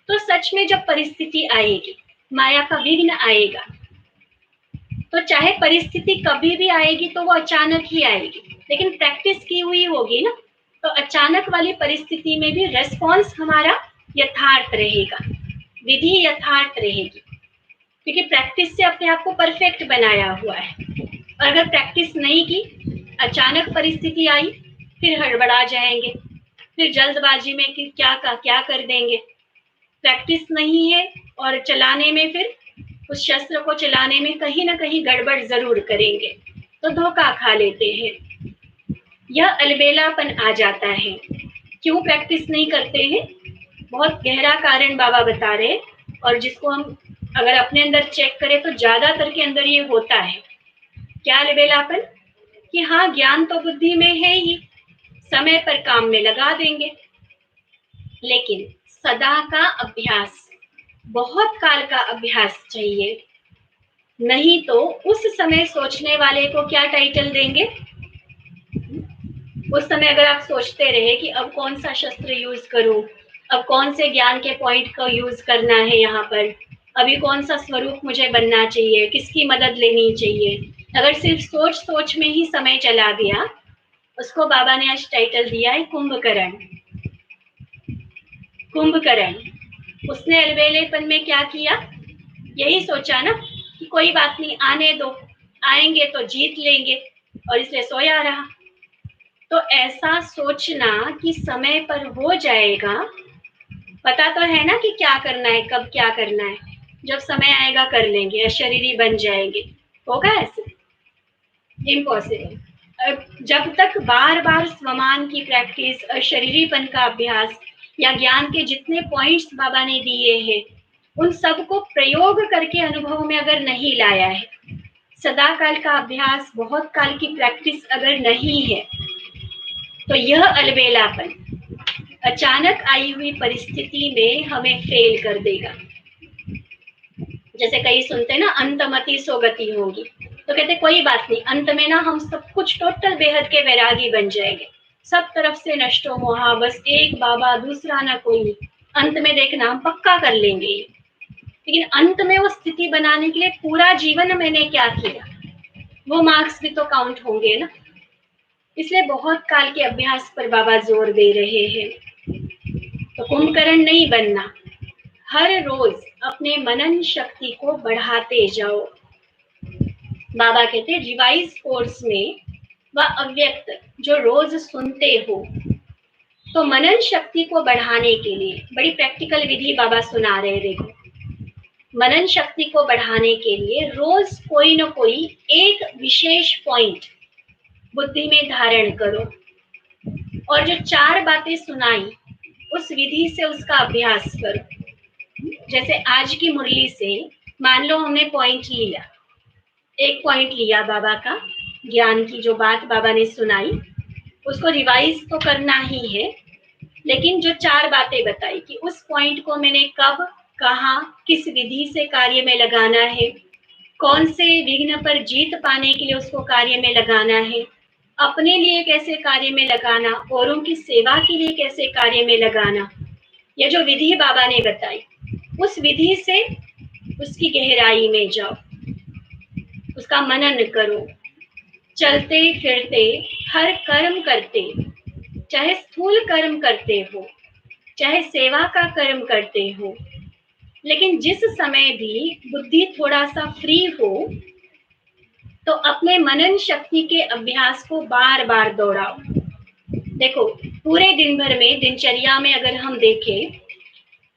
तो सच में जब परिस्थिति आएगी, माया का विघ्न आएगा, तो चाहे परिस्थिति कभी भी आएगी तो वो अचानक ही आएगी, लेकिन प्रैक्टिस की हुई होगी ना, तो अचानक वाली परिस्थिति में भी रेस्पॉन्स हमारा यथार्थ रहेगा, विधि यथार्थ रहेगी, क्योंकि प्रैक्टिस से अपने आप को परफेक्ट बनाया हुआ है। और अगर प्रैक्टिस नहीं की, अचानक परिस्थिति आई, फिर हड़बड़ा जाएंगे, फिर जल्दबाजी में कि क्या कर देंगे। प्रैक्टिस नहीं है और चलाने में, फिर उस शस्त्र को चलाने में कहीं ना कहीं गड़बड़ जरूर करेंगे, तो धोखा खा लेते हैं। यह अलबेलापन आ जाता है। क्यों प्रैक्टिस नहीं करते हैं? बहुत गहरा कारण बाबा बता रहे, और जिसको हम अगर अपने अंदर चेक करें तो ज्यादातर के अंदर ये होता है। क्या अलबेलापन? कि हाँ, ज्ञान तो बुद्धि में है ही, समय पर काम में लगा देंगे, लेकिन सदा का अभ्यास, बहुत काल का अभ्यास चाहिए, नहीं तो उस समय सोचने वाले को क्या टाइटल देंगे? उस समय अगर आप सोचते रहे कि अब कौन सा शस्त्र यूज करूं, अब कौन से ज्ञान के पॉइंट को यूज करना है, यहाँ पर अभी कौन सा स्वरूप मुझे बनना चाहिए, किसकी मदद लेनी चाहिए, अगर सिर्फ सोच सोच में ही समय चला गया, उसको बाबा ने आज टाइटल दिया है कुंभकर्ण। कुंभकर्ण उसने अलबेलेपन में क्या किया? यही सोचा ना कि कोई बात नहीं, आने दो, आएंगे तो जीत लेंगे, और इसलिए सोया रहा। तो ऐसा सोचना कि समय पर हो जाएगा, पता तो है ना कि क्या करना है, कब क्या करना है, जब समय आएगा कर लेंगे, अशरीरी बन जाएंगे, होगा ऐसे? इम्पॉसिबल। जब तक बार बार स्वमान की प्रैक्टिस, अशरीरीपन का अभ्यास, या ज्ञान के जितने पॉइंट्स बाबा ने दिए हैं उन सबको प्रयोग करके अनुभव में अगर नहीं लाया है, सदा काल का अभ्यास, बहुत काल की प्रैक्टिस अगर नहीं है, तो यह अलबेलापन अचानक आई हुई परिस्थिति में हमें फेल कर देगा। जैसे कई सुनते ना, अंतमति सो गति होगी, तो कहते कोई बात नहीं, अंत में ना हम सब कुछ टोटल बेहद के वैरागी बन जाएंगे, सब तरफ से नष्टो मोहा, बस एक बाबा, दूसरा ना कोई, अंत में देखना हम पक्का कर लेंगे। लेकिन अंत में वो स्थिति बनाने के लिए पूरा जीवन मैंने क्या किया, वो मार्क्स भी तो काउंट होंगे ना। इसलिए बहुत काल के अभ्यास पर बाबा जोर दे रहे हैं। तो कुंभकर्ण नहीं बनना, हर रोज अपने मनन शक्ति को बढ़ाते जाओ। बाबा कहते रिवाइज कोर्स में व अव्यक्त जो रोज सुनते हो, तो मनन शक्ति को बढ़ाने के लिए बड़ी प्रैक्टिकल विधि बाबा सुना रहे। देखो, मनन शक्ति को बढ़ाने के लिए रोज कोई न कोई एक विशेष पॉइंट बुद्धि में धारण करो, और जो 4 बातें सुनाई उस विधि से उसका अभ्यास करो। जैसे आज की मुरली से मान लो हमने पॉइंट लिया, एक पॉइंट लिया बाबा का, ज्ञान की जो बात बाबा ने सुनाई उसको रिवाइज तो करना ही है, लेकिन जो 4 बातें बताई कि उस पॉइंट को मैंने कब, कहाँ, किस विधि से कार्य में लगाना है, कौन से विघ्न पर जीत पाने के लिए उसको कार्य में लगाना है, अपने लिए कैसे कार्य में लगाना, औरों की सेवा के लिए कैसे कार्य में लगाना, ये जो विधि बाबा ने बताई उस विधि से उसकी गहराई में जाओ, उसका मनन करो, चलते फिरते हर कर्म करते, चाहे स्थूल कर्म करते हो, चाहे सेवा का कर्म करते हो, लेकिन जिस समय भी बुद्धि थोड़ा सा फ्री हो तो अपने मनन शक्ति के अभ्यास को बार बार दोहराओ। देखो, पूरे दिन भर में दिनचर्या में अगर हम देखें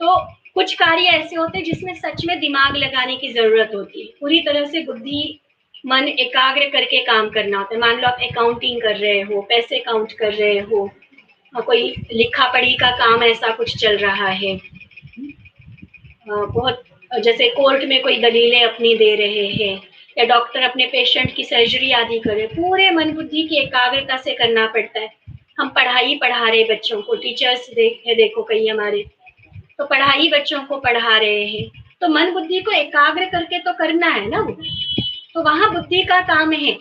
तो कुछ कार्य ऐसे होते हैं जिसमें सच में दिमाग लगाने की जरूरत होती है, पूरी तरह से बुद्धि मन एकाग्र करके काम करना होता है। मान लो आप अकाउंटिंग कर रहे हो, पैसे काउंट कर रहे हो, कोई लिखा पढ़ी का काम ऐसा कुछ चल रहा है, बहुत जैसे कोर्ट में कोई दलीलें अपनी दे रहे हैं या डॉक्टर अपने पेशेंट की सर्जरी आदि करे, पूरे मन बुद्धि की एकाग्रता से करना पड़ता है। हम पढ़ाई पढ़ा रहे बच्चों को, टीचर्स देखो कई हमारे तो पढ़ाई बच्चों को पढ़ा रहे हैं, तो मन बुद्धि को एकाग्र करके तो करना है ना, वो तो वहां बुद्धि का काम है।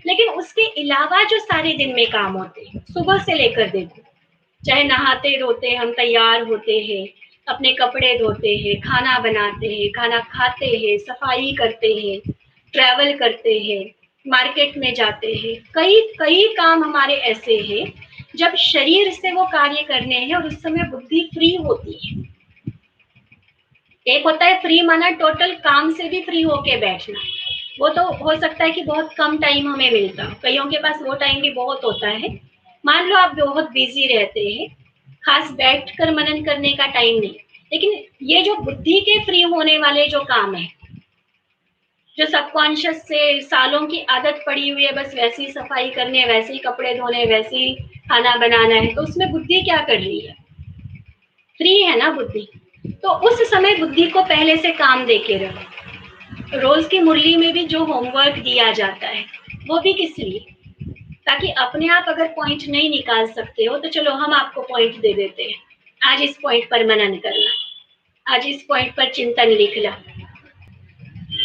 लेकिन उसके अलावा जो सारे दिन में काम होते हैं, सुबह से लेकर देखो, चाहे नहाते धोते हम तैयार होते हैं, अपने कपड़े धोते हैं, खाना बनाते हैं, खाना खाते हैं, सफाई करते हैं, ट्रैवल करते हैं, मार्केट में जाते हैं, कई कई काम हमारे ऐसे हैं जब शरीर से वो कार्य करने हैं और उस समय बुद्धि फ्री होती है। एक होता है फ्री माना टोटल काम से भी फ्री होके बैठना, वो तो हो सकता है कि बहुत कम टाइम हमें मिलता, कईयों के पास वो टाइम भी बहुत होता है। मान लो आप बहुत बिजी रहते हैं, खास बैठ कर मनन करने का टाइम नहीं, लेकिन ये जो बुद्धि के फ्री होने वाले जो काम है, जो सबकॉन्शियस से सालों की आदत पड़ी हुई है, बस वैसे ही सफाई करने, वैसे ही कपड़े धोने, वैसे ही खाना बनाना है, तो उसमें बुद्धि क्या कर रही है, फ्री है ना बुद्धि। तो उस समय बुद्धि को पहले से काम दे के रखो। रोज की मुरली में भी जो होमवर्क दिया जाता है वो भी किस लिए, ताकि अपने आप अगर पॉइंट नहीं निकाल सकते हो तो चलो हम आपको पॉइंट दे देते हैं, आज इस पॉइंट पर मनन करना, आज इस पॉइंट पर चिंतन लिखना।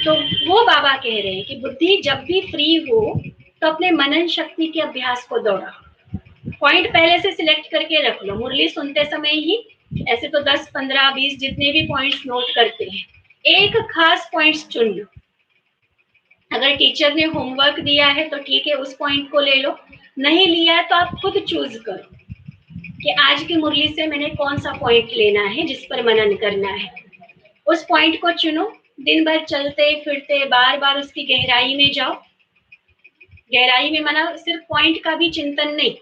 तो वो बाबा कह रहे हैं कि बुद्धि जब भी फ्री हो तो अपने मनन शक्ति के अभ्यास को दोहराओ, पॉइंट पहले से सिलेक्ट करके रख लो, मुरली सुनते समय ही ऐसे तो 10, 15, 20 जितने भी पॉइंट्स नोट करते हैं, एक खास पॉइंट्स चुन लो। अगर टीचर ने होमवर्क दिया है तो ठीक है, उस पॉइंट को ले लो, नहीं लिया है तो आप खुद चूज करो कि आज की मुरली से मैंने कौन सा पॉइंट लेना है जिस पर मनन करना है, उस पॉइंट को चुनो। दिन भर चलते फिरते बार बार उसकी गहराई में जाओ, गहराई में माना सिर्फ पॉइंट का भी चिंतन नहीं,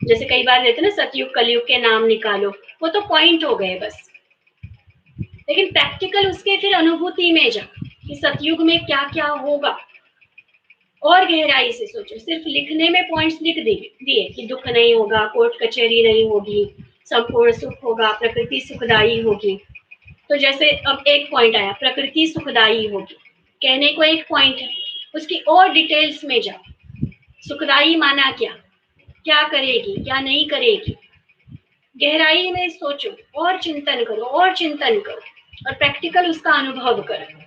जैसे कई बार रहते ना सतयुग कलयुग के नाम निकालो, वो तो पॉइंट हो गए बस, लेकिन प्रैक्टिकल उसके फिर अनुभूति में जाओ कि सतयुग में क्या क्या होगा, और गहराई से सोचो। सिर्फ लिखने में पॉइंट्स लिख दिए कि दुख नहीं होगा, कोर्ट कचहरी नहीं होगी, संपूर्ण सुख होगा, प्रकृति सुखदायी होगी, तो जैसे अब एक पॉइंट आया प्रकृति सुखदायी होगी, कहने को एक पॉइंट है, उसकी और डिटेल्स में जाओ, सुखदायी माना क्या, क्या करेगी क्या नहीं करेगी, गहराई में सोचो और चिंतन करो और चिंतन करो और प्रैक्टिकल उसका अनुभव करो।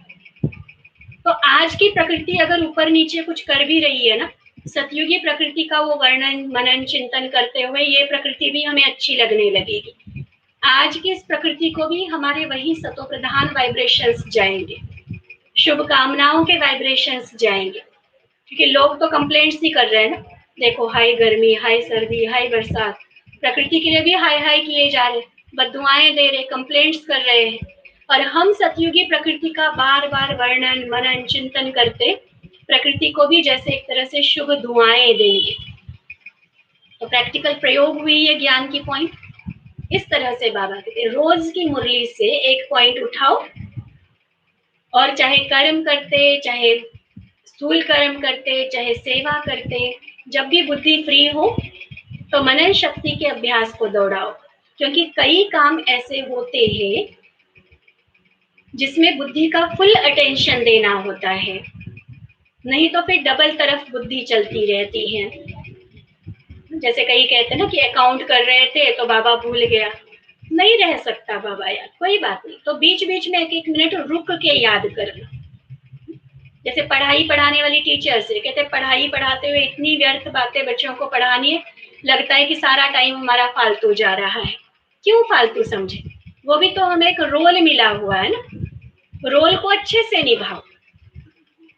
तो आज की प्रकृति अगर ऊपर नीचे कुछ कर भी रही है ना, सतयुगी प्रकृति का वो वर्णन मनन चिंतन करते हुए ये प्रकृति भी हमें अच्छी लगने लगेगी। आज की इस प्रकृति को भी हमारे वही सतो प्रधान वाइब्रेशंस जाएंगे, शुभकामनाओं के वाइब्रेशंस जाएंगे, क्योंकि लोग तो कंप्लेंट्स ही कर रहे हैं ना, देखो हाई गर्मी, हाई सर्दी, हाई बरसात, प्रकृति के लिए भी हाई हाई किए जा रहे, बददुआएं दे रहे, कंप्लेंट्स कर रहे हैं, और हम सतयुगी प्रकृति का बार बार वर्णन मनन चिंतन करते प्रकृति को भी जैसे एक तरह से शुभ दुआएं देंगे। तो प्रैक्टिकल प्रयोग हुई है ज्ञान की पॉइंट। इस तरह से बाबा कहते हैं रोज की मुरली से एक पॉइंट उठाओ, और चाहे कर्म करते, चाहे स्थूल कर्म करते, चाहे सेवा करते, जब भी बुद्धि फ्री हो तो मनन शक्ति के अभ्यास को दोहराओ, क्योंकि कई काम ऐसे होते हैं जिसमें बुद्धि का फुल अटेंशन देना होता है। नहीं तो फिर डबल तरफ बुद्धि चलती रहती है। जैसे कई कहते हैं ना कि अकाउंट कर रहे थे तो बाबा भूल गया, नहीं रह सकता बाबा याद, कोई बात नहीं, तो बीच बीच में एक एक मिनट रुक के याद करना। जैसे पढ़ाई पढ़ाने वाली टीचर्स है, कहते पढ़ाई पढ़ाते हुए इतनी व्यर्थ बातें बच्चों को पढ़ानी है, लगता है कि सारा टाइम हमारा फालतू जा रहा है। क्यों फालतू समझे, वो भी तो हमें एक रोल मिला हुआ है ना, रोल को अच्छे से निभाओ।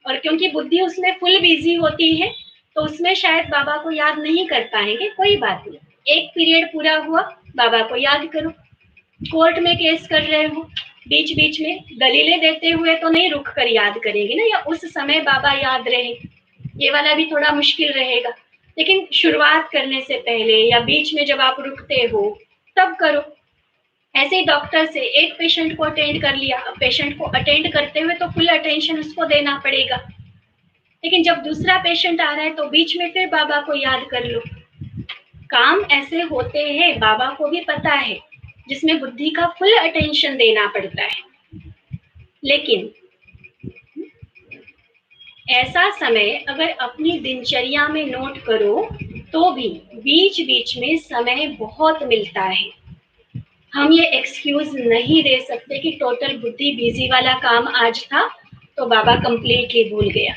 और क्योंकि बुद्धि उसमें फुल बिजी होती है तो उसमें शायद बाबा को याद नहीं कर पाएंगे, कोई बात नहीं, एक पीरियड पूरा हुआ, बाबा को याद करो। कोर्ट में केस कर रहे हो, बीच बीच में दलीलें देते हुए तो नहीं रुक कर याद करेंगे ना, या उस समय बाबा याद रहे, ये वाला भी थोड़ा मुश्किल रहेगा। लेकिन शुरुआत करने से पहले या बीच में जब आप रुकते हो तब करो। ऐसे ही डॉक्टर से एक पेशेंट को अटेंड कर लिया, अब पेशेंट को अटेंड करते हुए तो फुल अटेंशन उसको देना पड़ेगा, लेकिन जब दूसरा पेशेंट आ रहा है तो बीच में फिर बाबा को याद कर लो। काम ऐसे होते हैं, बाबा को भी पता है, जिसमें बुद्धि का फुल अटेंशन देना पड़ता है। लेकिन ऐसा समय अगर अपनी दिनचर्या में नोट करो तो भी बीच बीच में समय बहुत मिलता है। हम ये एक्सक्यूज नहीं दे सकते कि टोटल बुद्धि बिजी वाला काम आज था तो बाबा कंप्लीटली भूल गया।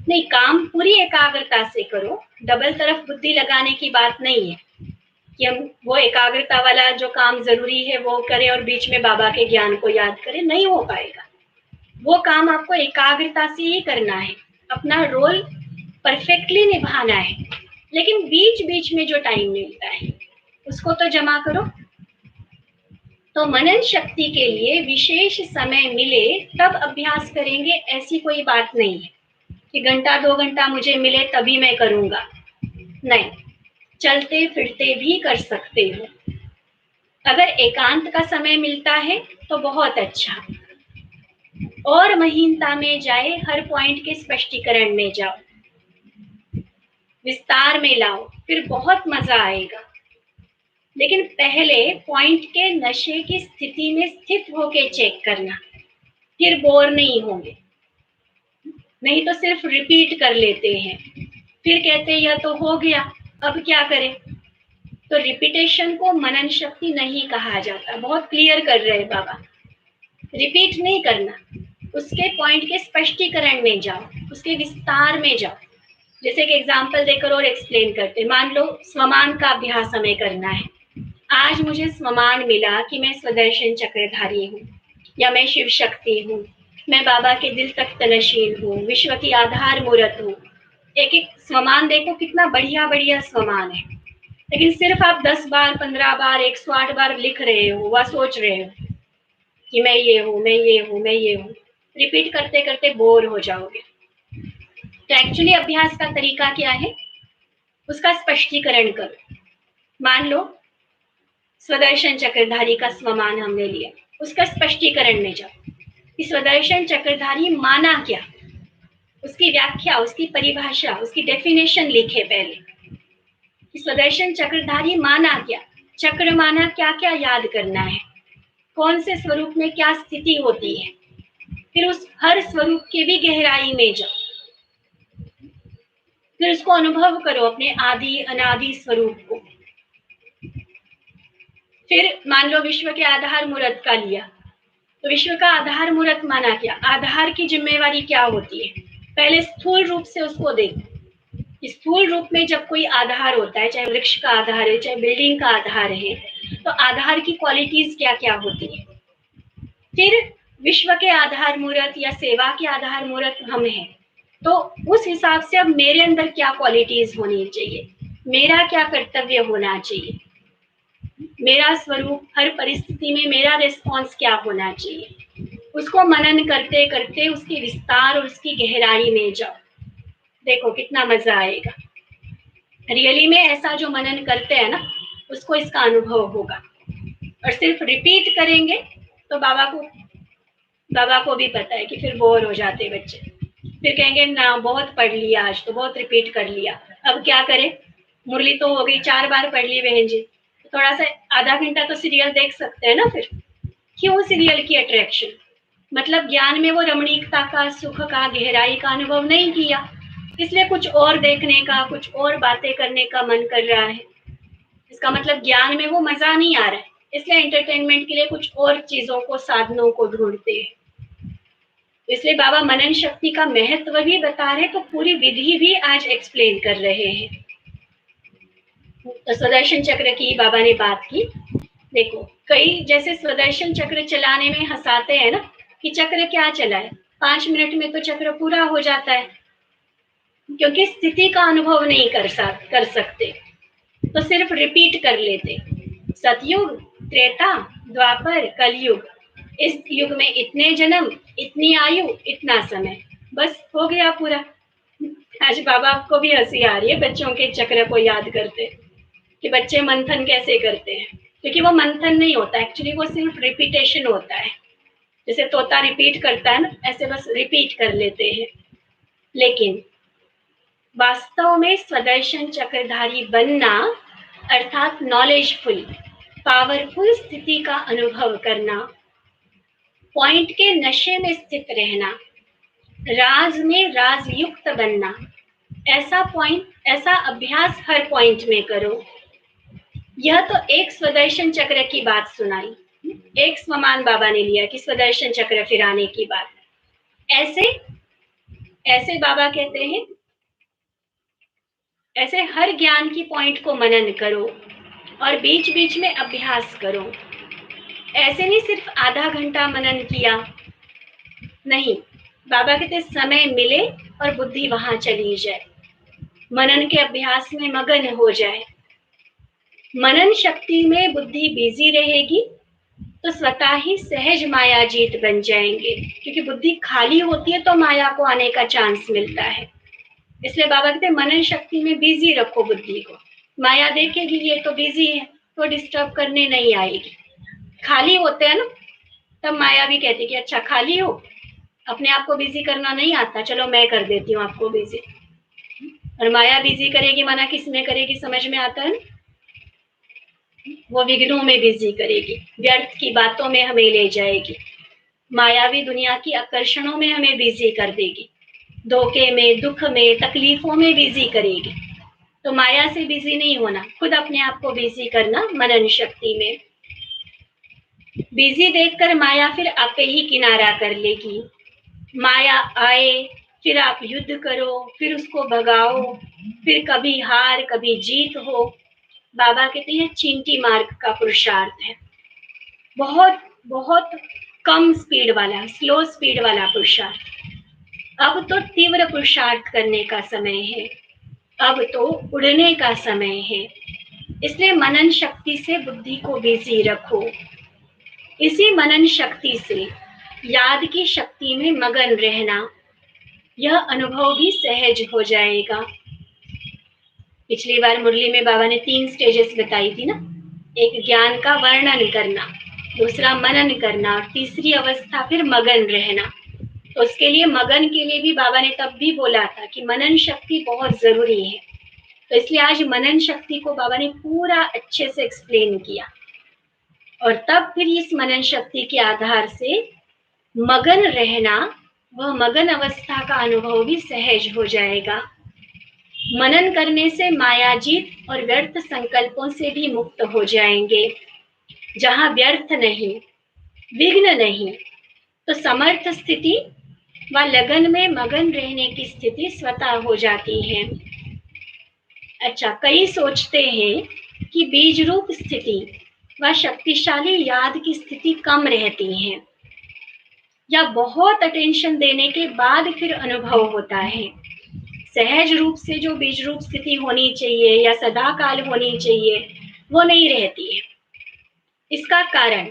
नहीं, काम पूरी एकाग्रता से करो, डबल तरफ बुद्धि लगाने की बात नहीं है कि हम वो एकाग्रता वाला जो काम जरूरी है वो करें और बीच में बाबा के ज्ञान को याद करें, नहीं हो पाएगा। वो काम आपको एकाग्रता से ही करना है, अपना रोल परफेक्टली निभाना है, लेकिन बीच बीच में जो टाइम मिलता है उसको तो जमा करो। तो मनन शक्ति के लिए विशेष समय मिले तब अभ्यास करेंगे, ऐसी कोई बात नहीं है कि घंटा 2 घंटा मुझे मिले तभी मैं करूंगा, नहीं, चलते फिरते भी कर सकते हो। अगर एकांत का समय मिलता है तो बहुत अच्छा, और महीनता में जाए, हर पॉइंट के स्पष्टीकरण में जाओ, विस्तार में लाओ, फिर बहुत मजा आएगा। लेकिन पहले पॉइंट के नशे की स्थिति में स्थित होके चेक करना, फिर बोर नहीं होंगे। नहीं तो सिर्फ रिपीट कर लेते हैं, फिर कहते यह तो हो गया, अब क्या करें। तो रिपीटेशन को मनन शक्ति नहीं कहा जाता, बहुत क्लियर कर रहे हैं बाबा, रिपीट नहीं करना, उसके पॉइंट के स्पष्टीकरण में जाओ, उसके विस्तार में जाओ। जैसे कि एग्जाम्पल देकर और एक्सप्लेन करते, मान लो स्वमान का अभ्यास हमें करना है, आज मुझे स्वमान मिला कि मैं स्वदर्शन चक्रधारी हूँ, या मैं शिव शक्ति हूँ, मैं बाबा के दिल तक तनशील हूँ, विश्व की आधार मूर्त हूँ। एक एक स्वमान देखो कितना बढ़िया बढ़िया स्वमान है, लेकिन सिर्फ आप 10 बार 15 बार 108 बार लिख रहे हो व सोच रहे हो कि मैं ये हूँ, मैं ये हूँ, मैं ये हूँ, रिपीट करते करते बोर हो जाओगे। तो एक्चुअली अभ्यास का तरीका क्या है, उसका स्पष्टीकरण करो। मान लो स्वदर्शन चक्रधारी का स्वमान हमने लिया, उसका स्पष्टीकरण में जाओ कि स्वदर्शन चक्रधारी माना क्या, उसकी व्याख्या, उसकी परिभाषा, उसकी डेफिनेशन लिखे पहले कि स्वदर्शन चक्रधारी माना क्या, चक्र माना क्या क्या याद करना है, कौन से स्वरूप में क्या स्थिति होती है, फिर उस हर स्वरूप के भी गहराई में जाओ, फिर उसको अनुभव करो, अपने आदि अनादि स्वरूप को। फिर मान लो विश्व के आधार मूर्त का लिया, तो विश्व का आधार मूर्त माना क्या, आधार की जिम्मेवारी क्या होती है, पहले स्थूल रूप से उसको देखो। स्थूल रूप में जब कोई आधार होता है, चाहे वृक्ष का आधार है, चाहे बिल्डिंग का आधार है, तो आधार की क्वालिटीज क्या क्या होती है। फिर विश्व के आधार मूर्त या सेवा के आधार मूर्त हम हैं, तो उस हिसाब से अब मेरे अंदर क्या क्वालिटीज होनी चाहिए, मेरा क्या कर्तव्य होना चाहिए, मेरा स्वरूप हर परिस्थिति में मेरा रिस्पॉन्स क्या होना चाहिए, उसको मनन करते करते उसके विस्तार और उसकी गहराई में जाओ, देखो कितना मजा आएगा। रियली में ऐसा जो मनन करते हैं ना, उसको इसका अनुभव होगा। और सिर्फ रिपीट करेंगे तो बाबा को भी पता है कि फिर बोर हो जाते बच्चे, फिर कहेंगे ना बहुत पढ़ लिया, आज तो बहुत रिपीट कर लिया, अब क्या करें, मुरली तो हो गई 4 बार पढ़ ली बहन जी, थोड़ा सा आधा घंटा तो सीरियल देख सकते हैं ना। फिर क्यों सीरियल की अट्रैक्शन, मतलब ज्ञान में वो रमणीकता का, सुख का, गहराई का अनुभव नहीं किया, इसलिए कुछ और देखने का, कुछ और बातें करने का मन कर रहा है। इसका मतलब ज्ञान में वो मजा नहीं आ रहा है, इसलिए एंटरटेनमेंट के लिए कुछ और चीजों को, साधनों को ढूंढते हैं। इसलिए बाबा मनन शक्ति का महत्व भी बता रहे, तो पूरी विधि भी आज एक्सप्लेन कर रहे हैं। तो सुदर्शन चक्र की बाबा ने बात की। देखो, कई जैसे सुदर्शन चक्र चलाने में हंसाते हैं ना कि चक्र क्या चलाए, 5 मिनट में तो चक्र पूरा हो जाता है, क्योंकि स्थिति का अनुभव नहीं कर सकते, तो सिर्फ रिपीट कर लेते। सतयुग, त्रेता, द्वापर, कलयुग, इस युग में इतने जन्म, इतनी आयु, इतना समय, बस हो गया पूरा। आज बाबा को भी हंसी आ रही है बच्चों के चक्र को याद करते, कि बच्चे मंथन कैसे करते हैं, क्योंकि वो मंथन नहीं होता, एक्चुअली वो सिर्फ रिपीटेशन होता है। जैसे तोता रिपीट करता है ना, ऐसे बस रिपीट कर लेते हैं। लेकिन वास्तव में स्वदर्शन चक्रधारी बनना अर्थात नॉलेजफुल, पावरफुल स्थिति का अनुभव करना, पॉइंट के नशे में स्थित रहना, राज में राजयुक्त बनना, ऐसा पॉइंट, ऐसा अभ्यास हर पॉइंट में करो। यह तो एक स्वदर्शन चक्र की बात सुनाई, एक स्वमान बाबा ने लिया कि स्वदर्शन चक्र फिराने की बात। ऐसे ऐसे बाबा कहते हैं, ऐसे हर ज्ञान की पॉइंट को मनन करो और बीच बीच में अभ्यास करो। ऐसे नहीं सिर्फ आधा घंटा मनन किया, नहीं, बाबा कहते समय मिले और बुद्धि वहां चली जाए, मनन के अभ्यास में मगन हो जाए। मनन शक्ति में बुद्धि बिजी रहेगी तो स्वतः ही सहज माया जीत बन जाएंगे, क्योंकि बुद्धि खाली होती है तो माया को आने का चांस मिलता है। इसलिए बाबा कहते मनन शक्ति में बिजी रखो बुद्धि को, माया देखेगी ये तो बिजी है तो डिस्टर्ब करने नहीं आएगी। खाली होते हैं ना, तब माया भी कहती कि अच्छा खाली हो, अपने आप को बिजी करना नहीं आता, चलो मैं कर देती हूँ आपको बिजी। और माया बिजी करेगी, मना किस में करेगी, समझ में आता है, वो विघ्नों में बिजी करेगी, व्यर्थ की बातों में हमें ले जाएगी, मायावी दुनिया की आकर्षणों में हमें बिजी कर देगी, धोखे में, दुख में, तकलीफों में बिजी करेगी। तो माया से बिजी नहीं होना, खुद अपने आप को बिजी करना मनन शक्ति में। बिजी देखकर माया फिर आपे ही किनारा कर लेगी। माया आए, फिर आप युद्ध करो, फिर उसको भगाओ, फिर कभी हार कभी जीत हो। बाबा कहते हैं चींटी मार्ग का पुरुषार्थ है, बहुत बहुत कम स्पीड वाला, स्लो स्पीड वाला पुरुषार्थ। अब तो तीव्र पुरुषार्थ करने का समय है, अब तो उड़ने का समय है। इसलिए मनन शक्ति से बुद्धि को बिजी रखो। इसी मनन शक्ति से याद की शक्ति में मगन रहना, यह अनुभव भी सहज हो जाएगा। पिछली बार मुरली में बाबा ने 3 स्टेजेस बताई थी ना, एक ज्ञान का वर्णन करना, दूसरा मनन करना, और तीसरी अवस्था फिर मगन रहना। तो उसके लिए, मगन के लिए भी बाबा ने तब भी बोला था कि मनन शक्ति बहुत जरूरी है। तो इसलिए आज मनन शक्ति को बाबा ने पूरा अच्छे से एक्सप्लेन किया, और तब फिर इस मनन शक्ति के आधार से मगन रहना, वह मगन अवस्था का अनुभव भी सहज हो जाएगा। मनन करने से मायाजीत और व्यर्थ संकल्पों से भी मुक्त हो जाएंगे। जहां व्यर्थ नहीं, विघ्न नहीं, तो समर्थ स्थिति व लगन में मगन रहने की स्थिति स्वतः हो जाती है। अच्छा, कई सोचते हैं कि बीज रूप स्थिति व शक्तिशाली याद की स्थिति कम रहती है, या बहुत अटेंशन देने के बाद फिर अनुभव होता है। सहज रूप से जो बीज रूप स्थिति होनी चाहिए या सदा काल होनी चाहिए, वो नहीं रहती है। इसका कारण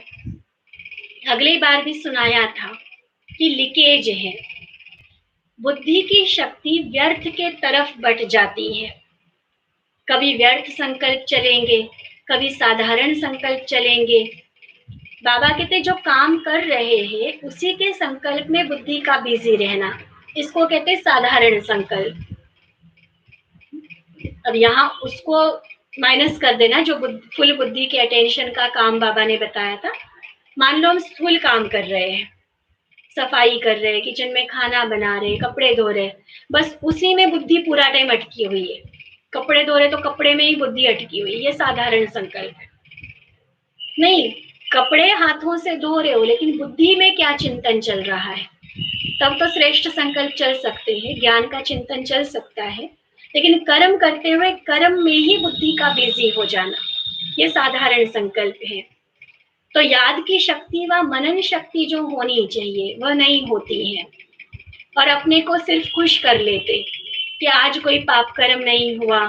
अगली बार भी सुनाया था कि लीकेज है, बुद्धि की शक्ति व्यर्थ के तरफ बट जाती है। कभी व्यर्थ संकल्प चलेंगे, कभी साधारण संकल्प चलेंगे। बाबा कहते जो काम कर रहे हैं उसी के संकल्प में बुद्धि का बिजी रहना, इसको कहते साधारण संकल्प। अब यहाँ उसको माइनस कर देना, जो फुल बुद्धि के अटेंशन का काम बाबा ने बताया था। मान लो हम स्थूल काम कर रहे हैं, सफाई कर रहे हैं, किचन में खाना बना रहे हैं, कपड़े धो रहे हैं, बस उसी में बुद्धि पूरा टाइम अटकी हुई है। कपड़े धो रहे तो कपड़े में ही बुद्धि अटकी हुई, ये साधारण संकल्प है। नहीं, कपड़े हाथों से धो रहे हो लेकिन बुद्धि में क्या चिंतन चल रहा है, तब तो श्रेष्ठ संकल्प चल सकते हैं, ज्ञान का चिंतन चल सकता है। लेकिन कर्म करते हुए कर्म में ही बुद्धि का बिजी हो जाना, ये साधारण संकल्प है। तो याद की शक्ति व मनन शक्ति जो होनी चाहिए वह नहीं होती है, और अपने को सिर्फ खुश कर लेते कि आज कोई पाप कर्म नहीं हुआ,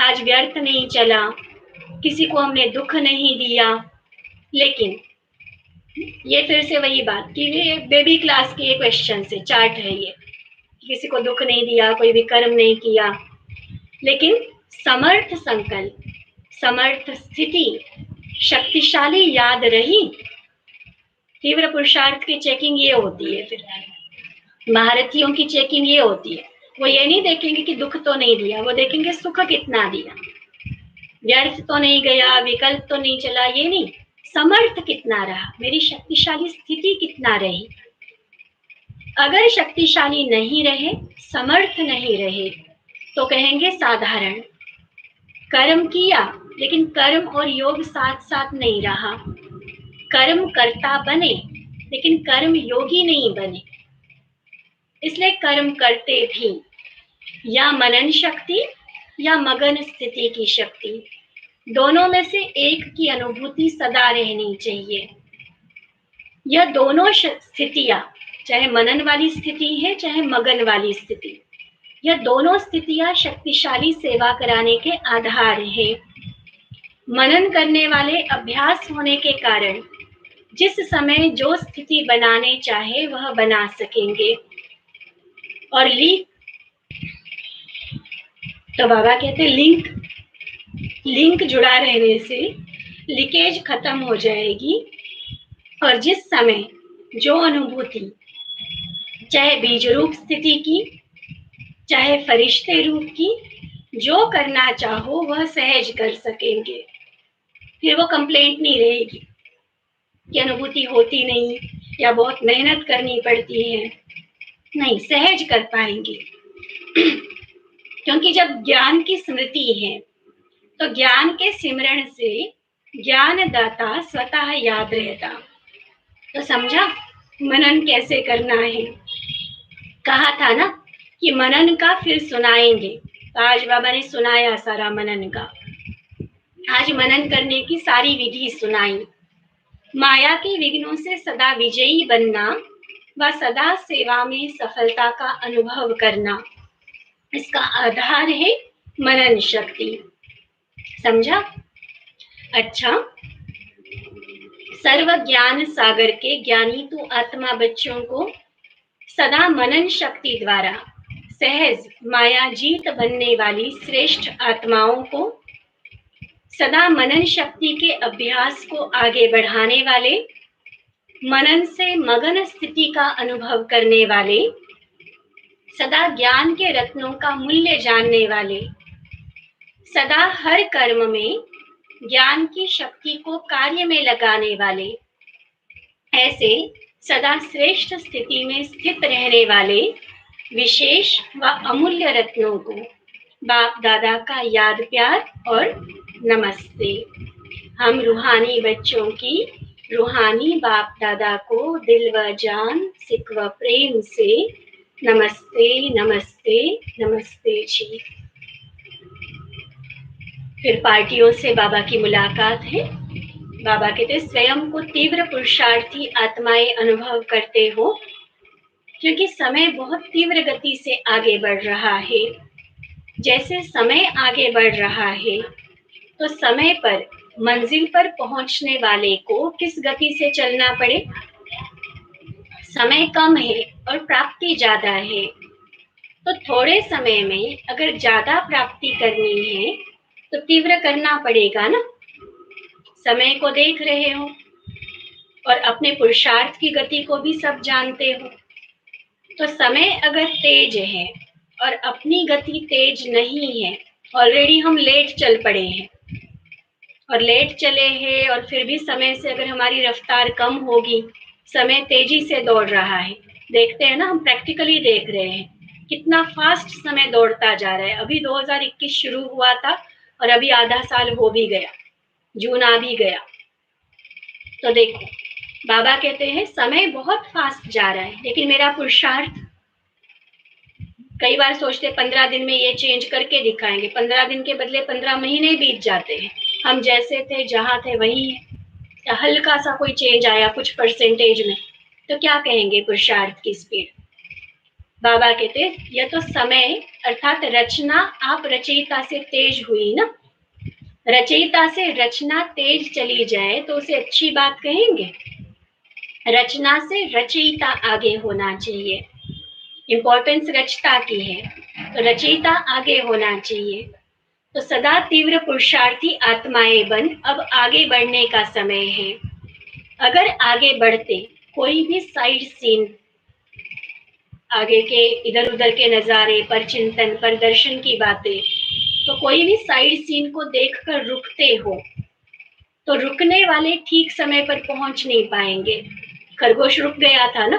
आज व्यर्थ नहीं चला, किसी को हमने दुख नहीं दिया। लेकिन ये फिर से वही बात कि ये बेबी क्लास के क्वेश्चन से चार्ट है, ये किसी को दुख नहीं दिया, कोई भी कर्म नहीं किया। लेकिन समर्थ संकल्प, समर्थ स्थिति, शक्तिशाली याद रही, तीव्र पुरुषार्थ की चेकिंग ये होती है। फिर महारथियों की चेकिंग ये होती है, वो ये नहीं देखेंगे कि दुख तो नहीं दिया, वो देखेंगे सुख कितना दिया, व्यर्थ तो नहीं गया, विकल्प तो नहीं चला, ये नहीं, समर्थ कितना रहा, मेरी शक्तिशाली स्थिति कितना रही। अगर शक्तिशाली नहीं रहे, समर्थ नहीं रहे, तो कहेंगे साधारण। कर्म किया लेकिन कर्म और योग साथ साथ नहीं रहा, कर्म करता बने लेकिन कर्म योगी नहीं बने। इसलिए कर्म करते भी या मनन शक्ति या मगन स्थिति की शक्ति, दोनों में से एक की अनुभूति सदा रहनी चाहिए। यह दोनों स्थितियां, चाहे मनन वाली स्थिति है चाहे मगन वाली स्थिति, यह दोनों स्थितियां शक्तिशाली सेवा कराने के आधार है। मनन करने वाले अभ्यास होने के कारण जिस समय जो स्थिति बनाने चाहे वह बना सकेंगे। और तो बाबा कहते लिंक जुड़ा रहने से लीकेज खत्म हो जाएगी, और जिस समय जो अनुभूति, चाहे बीज रूप स्थिति की चाहे फरिश्ते रूप की, जो करना चाहो वह सहज कर सकेंगे। फिर वो कंप्लेंट नहीं रहेगी कि अनुभूति होती नहीं या बहुत मेहनत करनी पड़ती है, नहीं, सहज कर पाएंगे। क्योंकि जब ज्ञान की स्मृति है तो ज्ञान के सिमरण से ज्ञानदाता स्वतः याद रहता। तो समझा मनन कैसे करना है। कहा था ना कि मनन का फिर सुनाएंगे, आज बाबा ने सुनाया सारा मनन का। आज मनन करने की सारी विधि सुनाई। माया के विघ्नों से सदा विजयी बनना व सदा सेवा में सफलता का अनुभव करना, इसका आधार है मनन शक्ति। समझा? अच्छा, सर्व ज्ञान सागर के ज्ञानी तो आत्मा बच्चों को सदा मनन शक्ति द्वारा सहज माया जीत बनने वाली श्रेष्ठ आत्माओं को, सदा मनन शक्ति के अभ्यास को आगे बढ़ाने वाले, मनन से मगन स्थिति का अनुभव करने वाले, सदा ज्ञान के रत्नों का मूल्य जानने वाले, सदा हर कर्म में ज्ञान की शक्ति को कार्य में लगाने वाले, ऐसे सदा श्रेष्ठ स्थिति में स्थित रहने वाले विशेष व अमूल्य रत्नों को बाप दादा का याद प्यार और नमस्ते। हम रूहानी बच्चों की रूहानी बाप दादा को दिल व जान सिक व प्रेम से नमस्ते नमस्ते नमस्ते जी। फिर पार्टियों से बाबा की मुलाकात है। बाबा कहते स्वयं को तीव्र पुरुषार्थी आत्माएं अनुभव करते हो, क्योंकि समय बहुत तीव्र गति से आगे बढ़ रहा है। जैसे समय आगे बढ़ रहा है तो समय पर मंजिल पर पहुंचने वाले को किस गति से चलना पड़े। समय कम है और प्राप्ति ज्यादा है, तो थोड़े समय में अगर ज्यादा प्राप्ति करनी है तो तीव्र करना पड़ेगा ना। समय को देख रहे हो और अपने पुरुषार्थ की गति को भी सब जानते हो। तो समय अगर तेज है और अपनी गति तेज नहीं है, ऑलरेडी हम लेट चल पड़े हैं और लेट चले हैं, और फिर भी समय से अगर हमारी रफ्तार कम होगी समय तेजी से दौड़ रहा है। देखते हैं ना, हम प्रैक्टिकली देख रहे हैं कितना फास्ट समय दौड़ता जा रहा है। अभी 2021 शुरू हुआ था और अभी आधा साल हो भी गया, जून आ भी गया। तो देखो, बाबा कहते हैं समय बहुत फास्ट जा रहा है, लेकिन मेरा पुरुषार्थ, कई बार सोचते 15 दिन में ये चेंज करके दिखाएंगे, 15 दिन के बदले 15 महीने बीत जाते हैं। हम जैसे थे, जहां थे वही, हल्का सा कोई चेंज आया कुछ परसेंटेज में, तो क्या कहेंगे पुरुषार्थ की स्पीड। बाबा कहते यह तो समय अर्थात रचना आप रचयिता से तेज हुई ना। रचयिता से रचना तेज चली जाए तो उसे अच्छी बात कहेंगे। रचना से रचयिता आगे होना चाहिए। इंपॉर्टेंस रचता की है, तो रचयिता आगे होना चाहिए। तो सदा तीव्र पुरुषार्थी आत्माएं बन, अब आगे बढ़ने का समय है। अगर आगे बढ़ते, कोई भी साइड सीन, आगे के इधर उधर के नजारे पर चिंतन, पर दर्शन की बातें, तो कोई भी साइड सीन को देखकर रुकते हो, तो रुकने वाले ठीक समय पर पहुंच नहीं पाएंगे। खरगोश रुक गया था ना,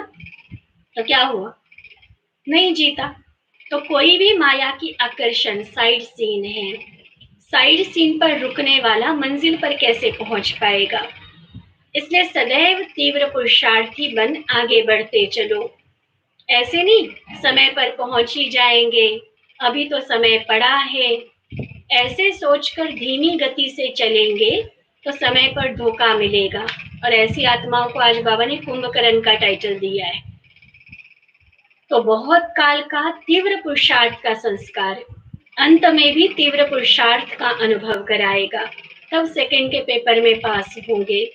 तो क्या हुआ, नहीं जीता। तो कोई भी माया की आकर्षण साइड सीन है, साइड सीन पर रुकने वाला मंजिल पर कैसे पहुंच पाएगा। इसलिए सदैव तीव्र पुरुषार्थी बन आगे बढ़ते चलो। ऐसे नहीं समय पर पहुंच ही जाएंगे, अभी तो समय पड़ा है, ऐसे सोचकर धीमी गति से चलेंगे तो समय पर धोखा मिलेगा। और ऐसी आत्माओं को आज बाबा ने कुंभकर्ण का टाइटल दिया है। तो बहुत काल का तीव्र पुरुषार्थ का संस्कार अंत में भी तीव्र पुरुषार्थ का अनुभव कराएगा, तब सेकंड के पेपर में पास होंगे।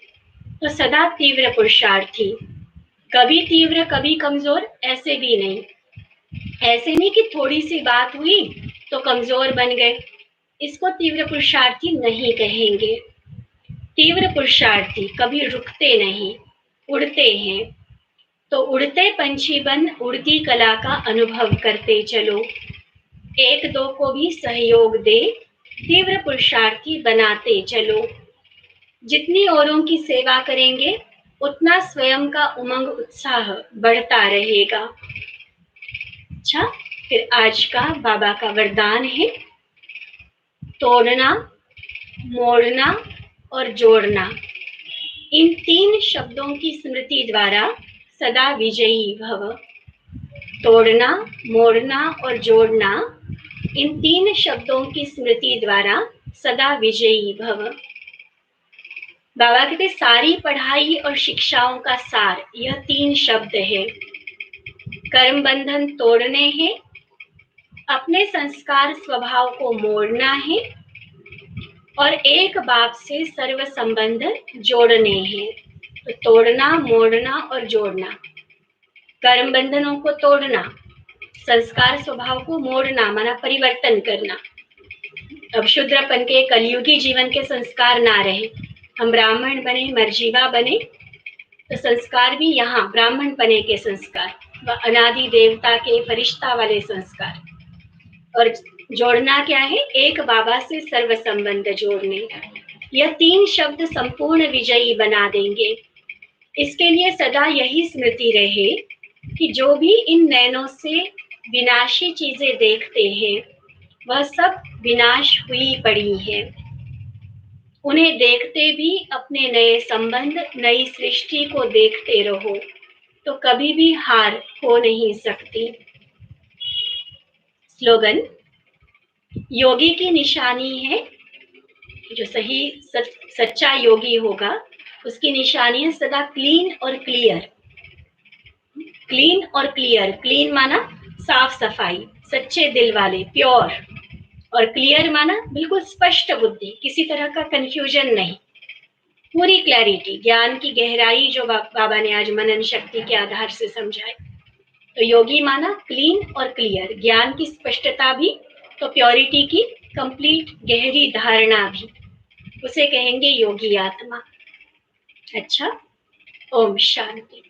तो सदा तीव्र पुरुषार्थी, कभी तीव्र कभी कमजोर, ऐसे भी नहीं। ऐसे नहीं कि थोड़ी सी बात हुई तो कमजोर बन गए, इसको तीव्र पुरुषार्थी नहीं कहेंगे। तीव्र पुरुषार्थी कभी रुकते नहीं, उड़ते हैं। तो उड़ते पंछी बन उड़ती कला का अनुभव करते चलो। एक दो को भी सहयोग दे, तीव्र पुरुषार्थी बनाते चलो। जितनी औरों की सेवा करेंगे, उतना स्वयं का उमंग उत्साह बढ़ता रहेगा। अच्छा, फिर आज का बाबा का वरदान है, तोड़ना, मोड़ना और जोड़ना। इन 3 शब्दों की स्मृति द्वारा सदा विजयी भव। तोड़ना, मोड़ना और जोड़ना, इन 3 शब्दों की स्मृति द्वारा सदा विजयी भव। बाबा कहते सारी पढ़ाई और शिक्षाओं का सार यह 3 शब्द है। कर्म बंधन तोड़ने हैं, अपने संस्कार स्वभाव को मोड़ना है, और एक बाप से सर्व संबंध जोड़ने हैं। तो तोड़ना, मोड़ना और जोड़ना। कर्म बंधनों को तोड़ना, संस्कार स्वभाव को मोड़ना, माना परिवर्तन करना। अब शूद्रपन के कलयुगी जीवन के संस्कार ना रहे, हम ब्राह्मण बने, मर्जीवा बने, तो संस्कार भी यहाँ ब्राह्मण बने के संस्कार, व अनादि देवता के फरिश्ता वाले संस्कार। और जोड़ना क्या है, एक बाबा से सर्व संबंध जोड़ने। यह 3 शब्द संपूर्ण विजयी बना देंगे। इसके लिए सदा यही स्मृति रहे कि जो भी इन नैनों से विनाशी चीजें देखते हैं, वह सब विनाश हुई पड़ी है। उन्हें देखते भी अपने नए संबंध, नई सृष्टि को देखते रहो, तो कभी भी हार हो नहीं सकती। स्लोगन, योगी की निशानी है, जो सही सच्चा योगी होगा उसकी निशानी है सदा क्लीन और क्लियर। क्लीन और क्लियर, क्लीन माना साफ सफाई, सच्चे दिल वाले, प्योर, और क्लियर माना बिल्कुल स्पष्ट बुद्धि, किसी तरह का कंफ्यूजन नहीं, पूरी क्लैरिटी, ज्ञान की गहराई जो बाबा ने आज मनन शक्ति के आधार से समझाए। तो योगी माना क्लीन और क्लियर, ज्ञान की स्पष्टता भी, तो प्योरिटी की कंप्लीट गहरी धारणा भी, उसे कहेंगे योगी आत्मा। अच्छा, ओम शांति।